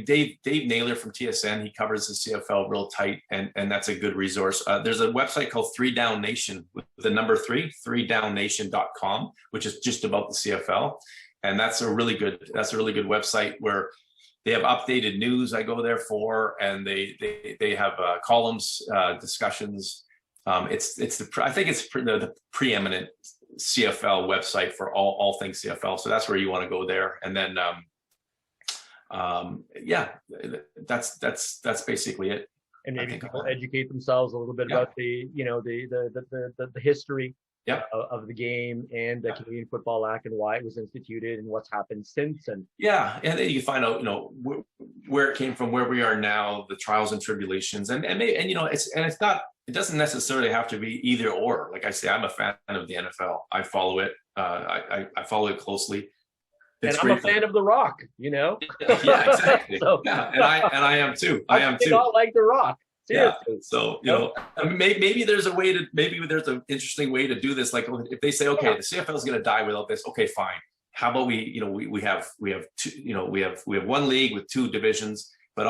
Dave Naylor from TSN, he covers the CFL real tight, and that's a good resource. There's a website called 3 Down Nation with the number 3downnation.com, which is just about the CFL. And that's a really good website where they have updated news I go there for, and they have columns, discussions. I think it's the preeminent CFL website for all things CFL. So that's where you want to go there. And then, that's basically it.
And maybe people educate themselves a little bit about the history of the game and the Canadian Football Act and why it was instituted and what's happened since. And
and then you find out, where it came from, where we are now, the trials and tribulations, it's not. It doesn't necessarily have to be either or. Like I say, I'm a fan of the NFL. I follow it. I follow it closely.
And I'm a fan of The Rock.
Yeah, exactly. And I am too. I am too.
Not like The Rock. Seriously.
Yeah. So maybe there's an interesting way to do this. Like if they say, okay, the CFL is going to die without this. Okay, fine. How about we have one league with 2 divisions. But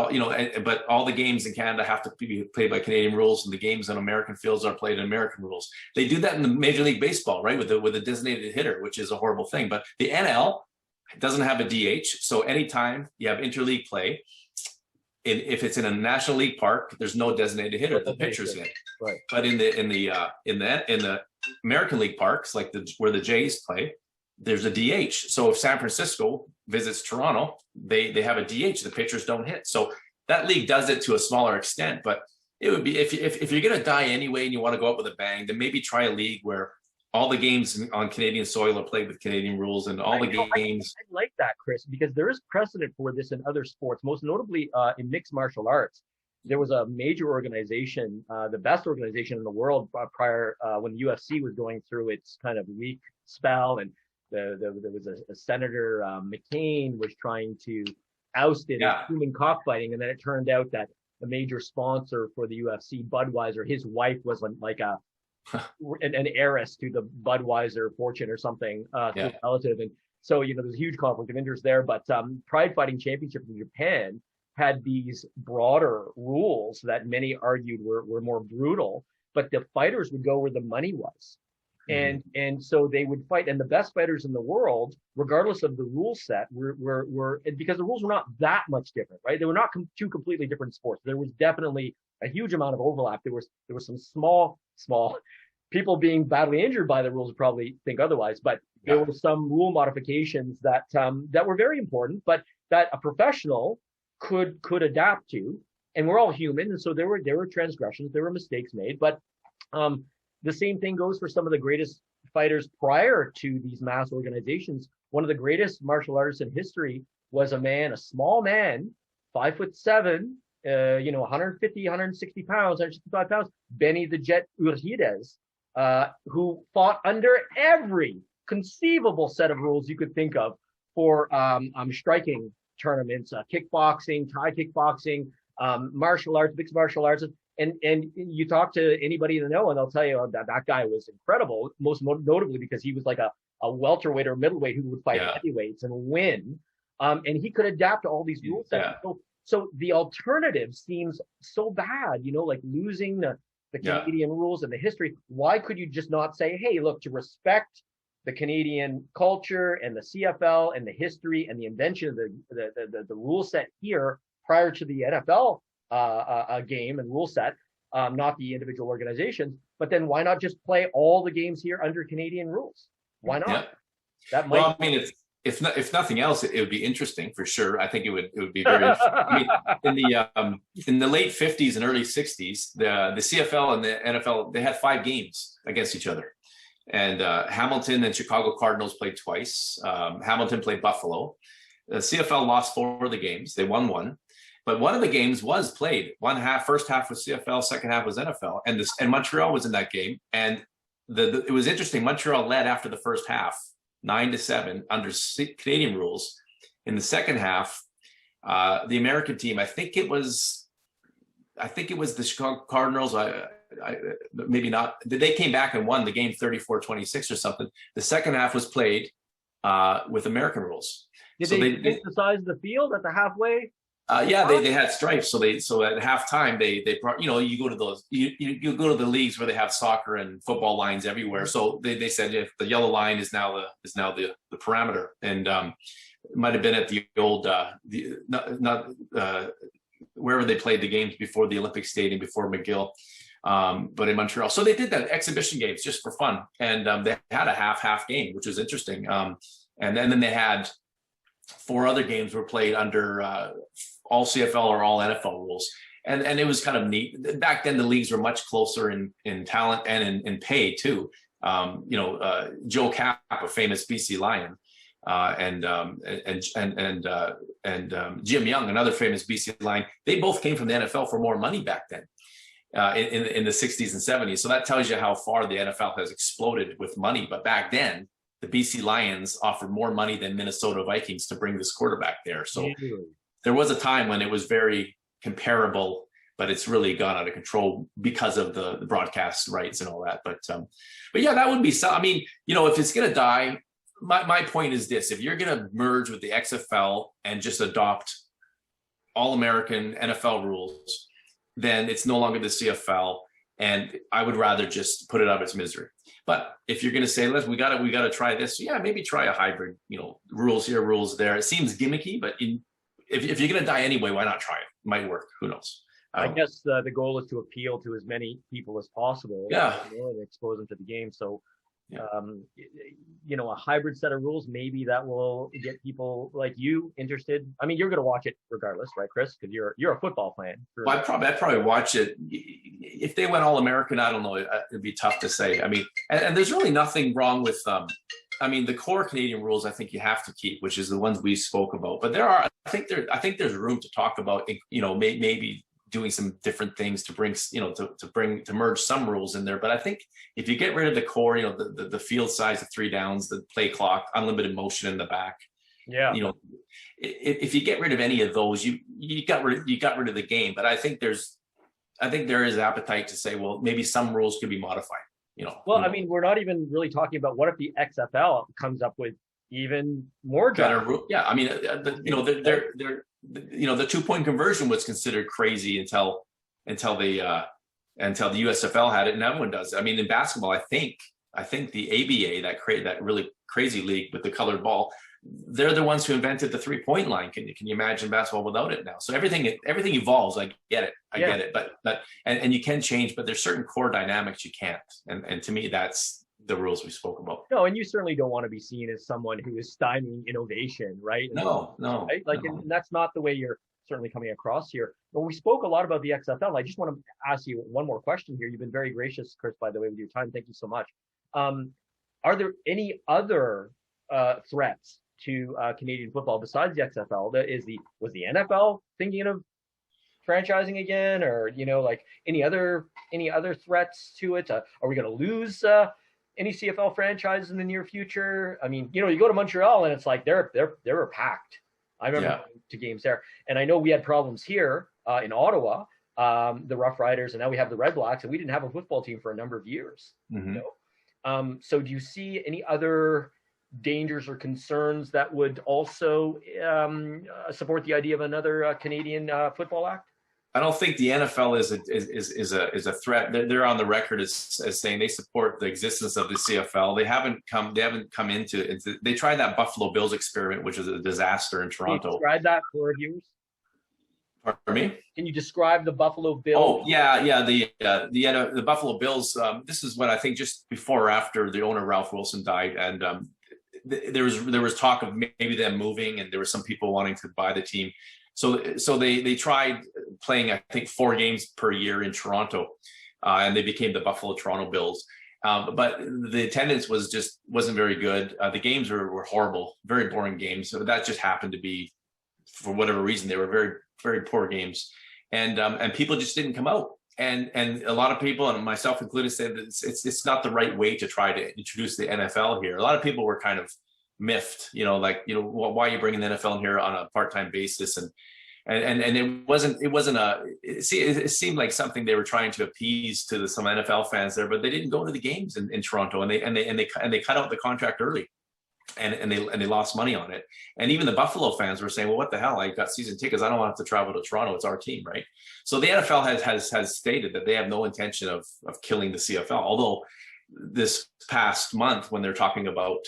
all the games in Canada have to be played by Canadian rules, and the games on American fields are played in American rules. They do that in the Major League Baseball, right, with a designated hitter, which is a horrible thing. But the NL doesn't have a DH, so anytime you have interleague play, if it's in a National League park, there's no designated hitter. The pitcher's in.
Right.
But in the American League parks, like where the Jays play, there's a DH. So if San Francisco visits Toronto, they have a DH. The pitchers don't hit. So that league does it to a smaller extent. But it would be if you're going to die anyway and you want to go up with a bang, then maybe try a league where all the games on Canadian soil are played with Canadian rules, and all the games.
I like that, Chris, because there is precedent for this in other sports, most notably in mixed martial arts. There was a major organization, the best organization in the world prior when the UFC was going through its kind of weak spell, and there was a Senator McCain was trying to oust it in human cockfighting, and then it turned out that the major sponsor for the UFC, Budweiser, his wife was like an heiress to the Budweiser fortune or something, relative, and So, there's a huge conflict of interest there. But Pride Fighting Championship in Japan had these broader rules that many argued were more brutal, but the fighters would go where the money was. And so they would fight, and the best fighters in the world, regardless of the rule set, were because the rules were not that much different, right? They were not two completely different sports. There was definitely a huge amount of overlap. There was some small people being badly injured by the rules would probably think otherwise, but there were some rule modifications that were very important, but that a professional could adapt to. And we're all human, and so there were transgressions, there were mistakes made, but the same thing goes for some of the greatest fighters prior to these mass organizations. One of the greatest martial artists in history was a small man, 5'7", 150, 160 pounds, 165 pounds, Benny the Jet Urquidez, who fought under every conceivable set of rules you could think of for striking tournaments, kickboxing, Thai kickboxing, martial arts, mixed martial arts. And you talk to anybody to know, and they'll tell you that guy was incredible, most notably because he was like a welterweight or middleweight who would fight heavyweights and win. And he could adapt to all these rules. So the alternative seems so bad, like losing the Canadian rules and the history. Why could you just not say, hey, look, to respect the Canadian culture and the CFL and the history and the invention of the rule set here prior to the NFL a game and rule set, not the individual organizations, but then why not just play all the games here under Canadian rules? Why not?
Yeah.
That might.
Well, I mean, if nothing else, it would be interesting for sure. I think it would be very interesting. I mean, in the late 50s and early 60s, the CFL and the NFL, they had 5 games against each other, and Hamilton and Chicago Cardinals played twice. Hamilton played Buffalo. The CFL lost 4 of the games. They won 1. But one of the games was played. First half was CFL, second half was NFL, and Montreal was in that game. And it was interesting. Montreal led after the first half, 9-7 under Canadian rules. In the second half, the American team, I think it was the Chicago Cardinals. Maybe not. They came back and won the game 34-26 or something. The second half was played with American ruls.
Did they change the size of the field at the halfway?
They had stripes. So at halftime they brought, you go to those, you go to the leagues where they have soccer and football lines everywhere. So they said if the yellow line is now the parameter, and it might have been at the old wherever they played the games before the Olympic Stadium, before McGill, but in Montreal. So they did that exhibition games just for fun, and they had a half game, which was interesting. And then they had 4 other games were played under all CFL or all NFL rules. And it was kind of neat. Back then, the leagues were much closer in talent and in pay too. Joe Cap, a famous BC Lion, and Jim Young, another famous BC Lion. They both came from the NFL for more money back then, in the 60s and 70s. So that tells you how far the NFL has exploded with money. But back then, the BC Lions offered more money than Minnesota Vikings to bring this quarterback there. So there was a time when it was very comparable, but it's really gone out of control because of the broadcast rights and all that. But yeah, that would be some. I mean, if it's going to die, my point is this: if you're going to merge with the XFL and just adopt all American NFL rules, then it's no longer the CFL, and I would rather just put it out of its misery. But if you're going to say, we got to try this, yeah, maybe try a hybrid, rules here, rules there. It seems gimmicky, but if you're going to die anyway, why not try it? It might work. Who knows?
I guess the goal is to appeal to as many people as possible.
Yeah.
And expose them to the game. So, a hybrid set of rules, maybe that will get people like you interested. I mean, you're going to watch it regardless, right, Chris? Because you're a football fan.
Well, I'd probably watch it. If they went all American, I don't know. It'd be tough to say. I mean, and there's really nothing wrong with the core Canadian rules I think you have to keep, which is the ones we spoke about. But I think there's room to talk about, maybe doing some different things to bring, to merge some rules in there. But I think if you get rid of the core, the field size, the 3 downs, the play clock, unlimited motion in the back.
Yeah.
If you get rid of any of those, you got rid of the game. But I think there is appetite to say, well, maybe some rules could be modified.
Well, I mean, we're not even really talking about what if the XFL comes up with even more drastic.
Yeah, I mean, the 2-point conversion was considered crazy until the USFL had it, and everyone does it. I mean, in basketball, I think the ABA, that really crazy league with the colored ball, they're the ones who invented the 3-point line. Can you imagine basketball without it now? So everything evolves. I get it. I get it. But you can change, but there's certain core dynamics you can't. And to me, that's the rules we spoke about.
No, and you certainly don't want to be seen as someone who is stymieing innovation, right?
No.
Right? Like,
no.
And that's not the way you're certainly coming across here. But we spoke a lot about the XFL. I just want to ask you one more question here. You've been very gracious, Chris, by the way, with your time. Thank you so much. Are there any other threats to Canadian football besides the XFL? Was the NFL thinking of franchising again, or like any other threats to it? Are we going to lose any CFL franchises in the near future? I mean, you go to Montreal and it's like they're packed. I remember going to games there, and I know we had problems here in Ottawa, the Rough Riders, and now we have the Red Blacks, and we didn't have a football team for a number of years. So do you see any other dangers or concerns that would also support the idea of another Canadian Football Act?
I don't think the NFL is a threat. They're on the record as saying they support the existence of the CFL. They haven't come into. They tried that Buffalo Bills experiment, which is a disaster in Toronto.
Can you describe that for our viewers?
Pardon me?
Can you describe the Buffalo Bills?
Oh yeah. The Buffalo Bills. This is what I think just before or after the owner Ralph Wilson died, and there was talk of maybe them moving, and there were some people wanting to buy the team. So they tried playing, I think, 4 games per year in Toronto, and they became the Buffalo Toronto Bills. But the attendance wasn't very good. The games were horrible, very boring games. So that just happened to be, for whatever reason, they were very, very poor games, and people just didn't come out. And a lot of people, and myself included, said that it's not the right way to try to introduce the NFL here. A lot of people were kind of miffed, why are you bringing the NFL in here on a part-time basis? And it seemed like something they were trying to appease to some NFL fans there, but they didn't go to the games in Toronto, and they cut out the contract early, and they lost money on it. And even the Buffalo fans were saying, well, what the hell? I got season tickets. I don't want to have to travel to Toronto. It's our team, right? So the NFL has stated that they have no intention of killing the CFL, although this past month, when they're talking about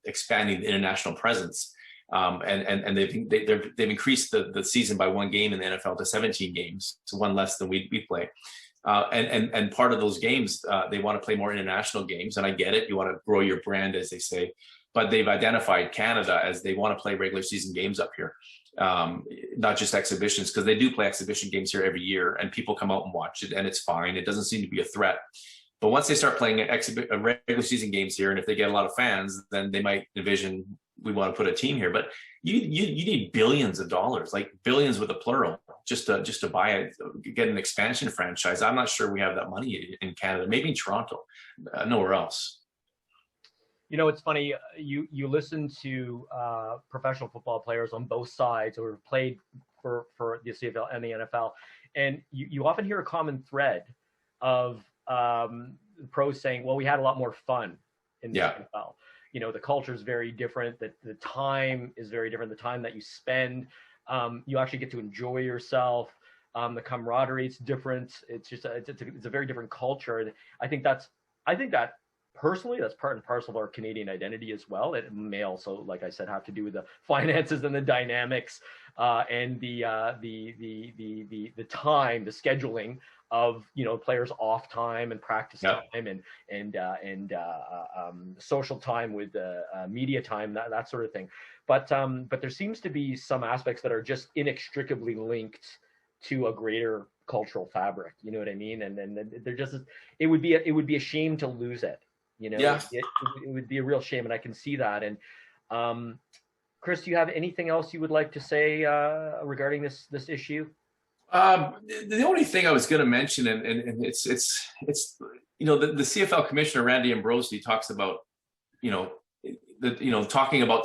expanding the international presence, and they've increased the season by 1 game in the NFL to 17 games, to 1 less than we play, and part of those games they want to play more international games, and I get it. You want to grow your brand, as they say, but they've identified Canada as they want to play regular season games up here, not just exhibitions, because they do play exhibition games here every year, and people come out and watch it, and it's fine. It doesn't seem to be a threat. But once they start playing regular season games here, and if they get a lot of fans, then they might envision, we want to put a team here. But you need billions of dollars, like billions with a plural, just to buy get an expansion franchise. I'm not sure we have that money in Canada. Maybe in Toronto, nowhere else.
It's funny. You listen to professional football players on both sides who have played for the CFL and the NFL, and you often hear a common thread of pros saying, well, we had a lot more fun in the NFL. The culture is very different, that the time is very different, the time that you spend, you actually get to enjoy yourself, the camaraderie is different. It's just it's a very different culture, and I think that personally, that's part and parcel of our Canadian identity as well. It may also, like I said, have to do with the finances and the dynamics, and the time, the scheduling of players' off time and practice time and social time with media time, that sort of thing. But there seems to be some aspects that are just inextricably linked to a greater cultural fabric. You know what I mean? And they're just, it would be a shame to lose it. It would be a real shame, and I can see that. And Chris, do you have anything else you would like to say regarding this issue?
The only thing I was going to mention, and it's the CFL commissioner Randy Ambrosi talks about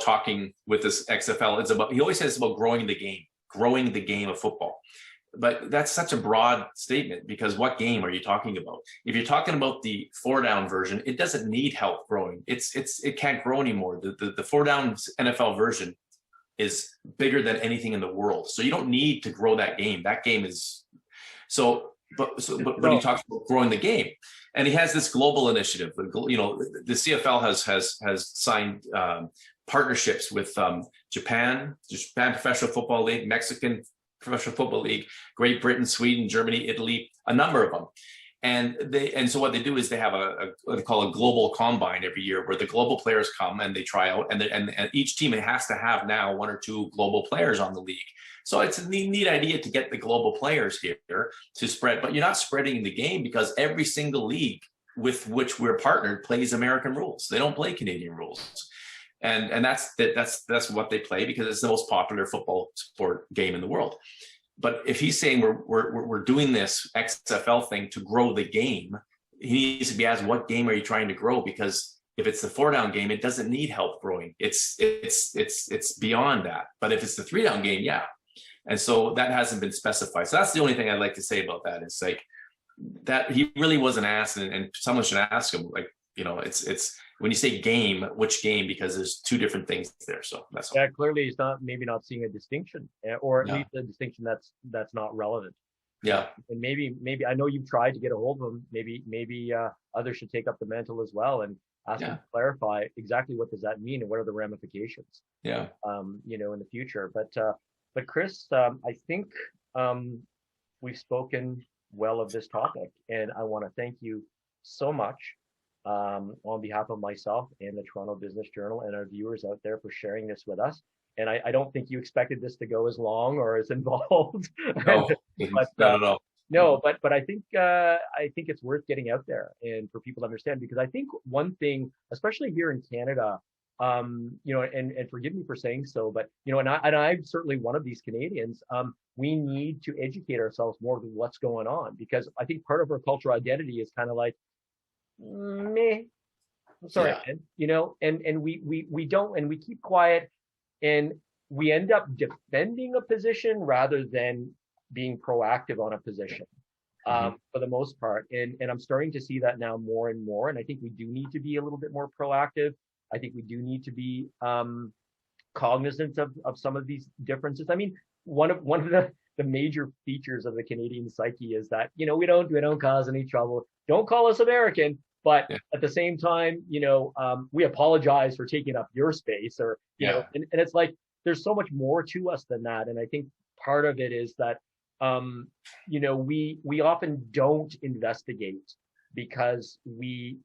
talking with this XFL. He always says it's about growing the game of football. but that's such a broad statement, because what game are you talking about? If you're talking about the 4-down version, it doesn't need help growing. It can't grow anymore. The 4-down NFL version is bigger than anything in the world. So you don't need to grow that game. That game is but when he talks about growing the game, and he has this global initiative, you know, the CFL has signed partnerships with Japan Professional Football League, Mexican Professional Football League, Great Britain, Sweden, Germany, Italy, a number of them. And so what they do is they have what they call a global combine every year, where the global players come and they try out, and each team has to have now 1 or 2 global players on the league. So it's a neat idea to get the global players here to spread, but you're not spreading the game, because every single league with which we're partnered plays American rules. They don't play Canadian rules. And that's what they play, because it's the most popular football sport game in the world. But if he's saying we're doing this XFL thing to grow the game, he needs to be asked, what game are you trying to grow? Because if it's the 4-down game, it doesn't need help growing. It's beyond that. But if it's the 3-down game, yeah. And so that hasn't been specified. So that's the only thing I'd like to say about that. It's like that he really wasn't asked, and someone should ask him, like, you know, it's when you say game, which game? Because there's 2 different things there. So that's all.
Yeah, clearly he's maybe not seeing a distinction, or at least a distinction that's not relevant.
Yeah.
And maybe I know you've tried to get a hold of him. Maybe others should take up the mantle as well and ask him to clarify exactly what does that mean and what are the ramifications.
Yeah.
You know, in the future. But Chris, I think we've spoken well of this topic, and I want to thank you so much on behalf of myself and the Toronto Business Journal and our viewers out there for sharing this with us. And I don't think you expected this to go as long or as involved.
No,
but,
not at all.
No, but I think it's worth getting out there and for people to understand, because I think one thing, especially here in Canada, you know, and forgive me for saying so, but you know, and I'm certainly one of these Canadians. We need to educate ourselves more of what's going on, because I think part of our cultural identity is kind of like, meh, I'm sorry, man. You know, and we don't, and we keep quiet, and we end up defending a position rather than being proactive on a position, for the most part. And I'm starting to see that now more and more. And I think we do need to be a little bit more proactive. I think we do need to be cognizant of some of these differences. I mean, one of the major features of the Canadian psyche is that, you know, we don't cause any trouble. Don't call us American, but at the same time, you know, we apologize for taking up your space, or you know, and it's like there's so much more to us than that. And I think part of it is that you know, we often don't investigate because we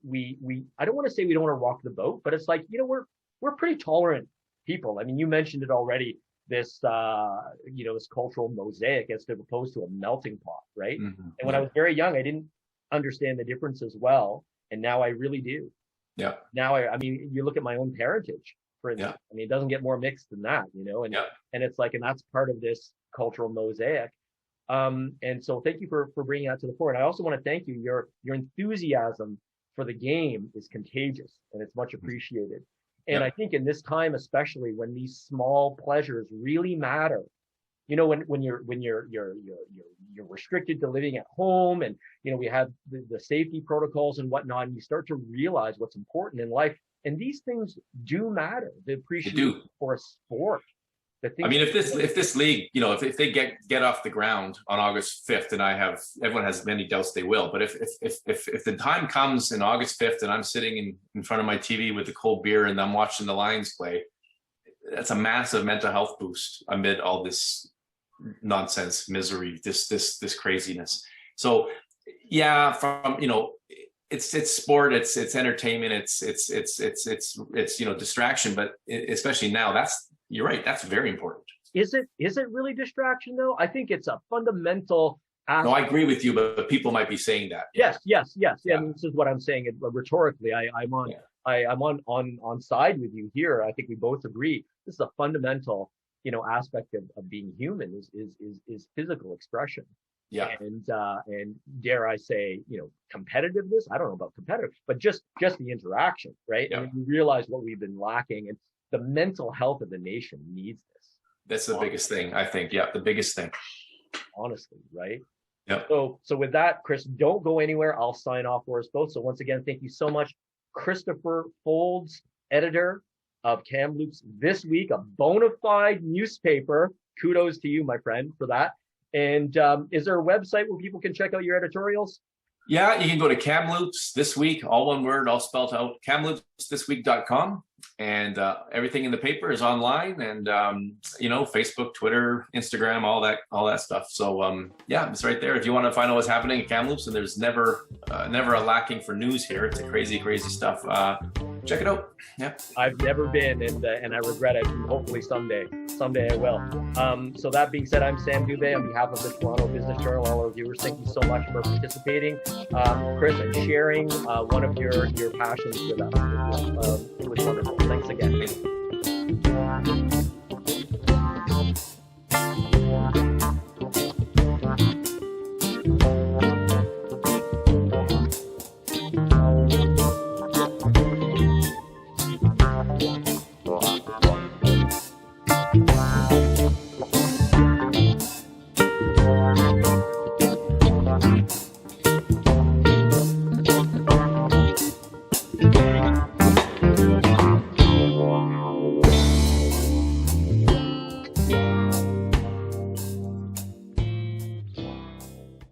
I don't want to say we don't want to rock the boat, but it's like, you know, we're pretty tolerant people. I mean, you mentioned it already, this you know, this cultural mosaic as opposed to a melting pot, right? And when I was very young, I didn't understand the difference as well, and now I really do.
Yeah.
Now I mean, you look at my own parentage, for instance. I mean, it doesn't get more mixed than that, you know, and it's like, and that's part of this cultural mosaic. And so thank you for bringing that to the fore. And I also want to thank you. Your enthusiasm for the game is contagious, and it's much appreciated. And I think in this time, especially when these small pleasures really matter, you know, when you're restricted to living at home, and you know, we have the safety protocols and whatnot, and you start to realize what's important in life, and these things do matter. The appreciation for a sport.
I mean, if this league, you know, if they get off the ground on August 5th, and everyone has many doubts they will, but if the time comes in August 5th and I'm sitting in front of my TV with a cold beer and I'm watching the Lions play, that's a massive mental health boost amid all this nonsense, misery, this craziness. So yeah, from, you know, it's sport, it's entertainment, it's you know, distraction, but especially now, you're right. That's very important.
Is it really distraction though? I think it's a fundamental aspect.
No, I agree with you, but people might be saying that.
Yes. Yeah. And this is what I'm saying rhetorically. I'm on side with you here. I think we both agree. This is a fundamental, you know, aspect of being human is physical expression.
Yeah.
And dare I say, you know, competitiveness. I don't know about competitive, but just the interaction, right?
Yeah.
And we realize what we've been lacking, and the mental health of the nation needs this.
That's the biggest thing, I think. Yeah, the biggest thing.
honestly, right?
Yep.
So with that, Chris, don't go anywhere. I'll sign off for us both. So once again, thank you so much, Christopher Foulds, editor of Kamloops This Week, a bona fide newspaper. Kudos to you, my friend, for that. And is there a website where people can check out your editorials?
Yeah, you can go to Kamloops This Week, all one word, all spelled out, kamloopsthisweek.com. And everything in the paper is online, and Facebook, Twitter, Instagram, all that stuff. So yeah, it's right there. If you want to find out what's happening at Kamloops, and there's never a lacking for news here. It's a crazy stuff. Check it out. Yeah,
I've never been, and I regret it. Hopefully someday I will. So that being said, I'm Sam Dubé on behalf of the Toronto Business Journal. All our viewers, thank you so much for participating, Chris, and sharing one of your passions with us. It was wonderful. Thanks again.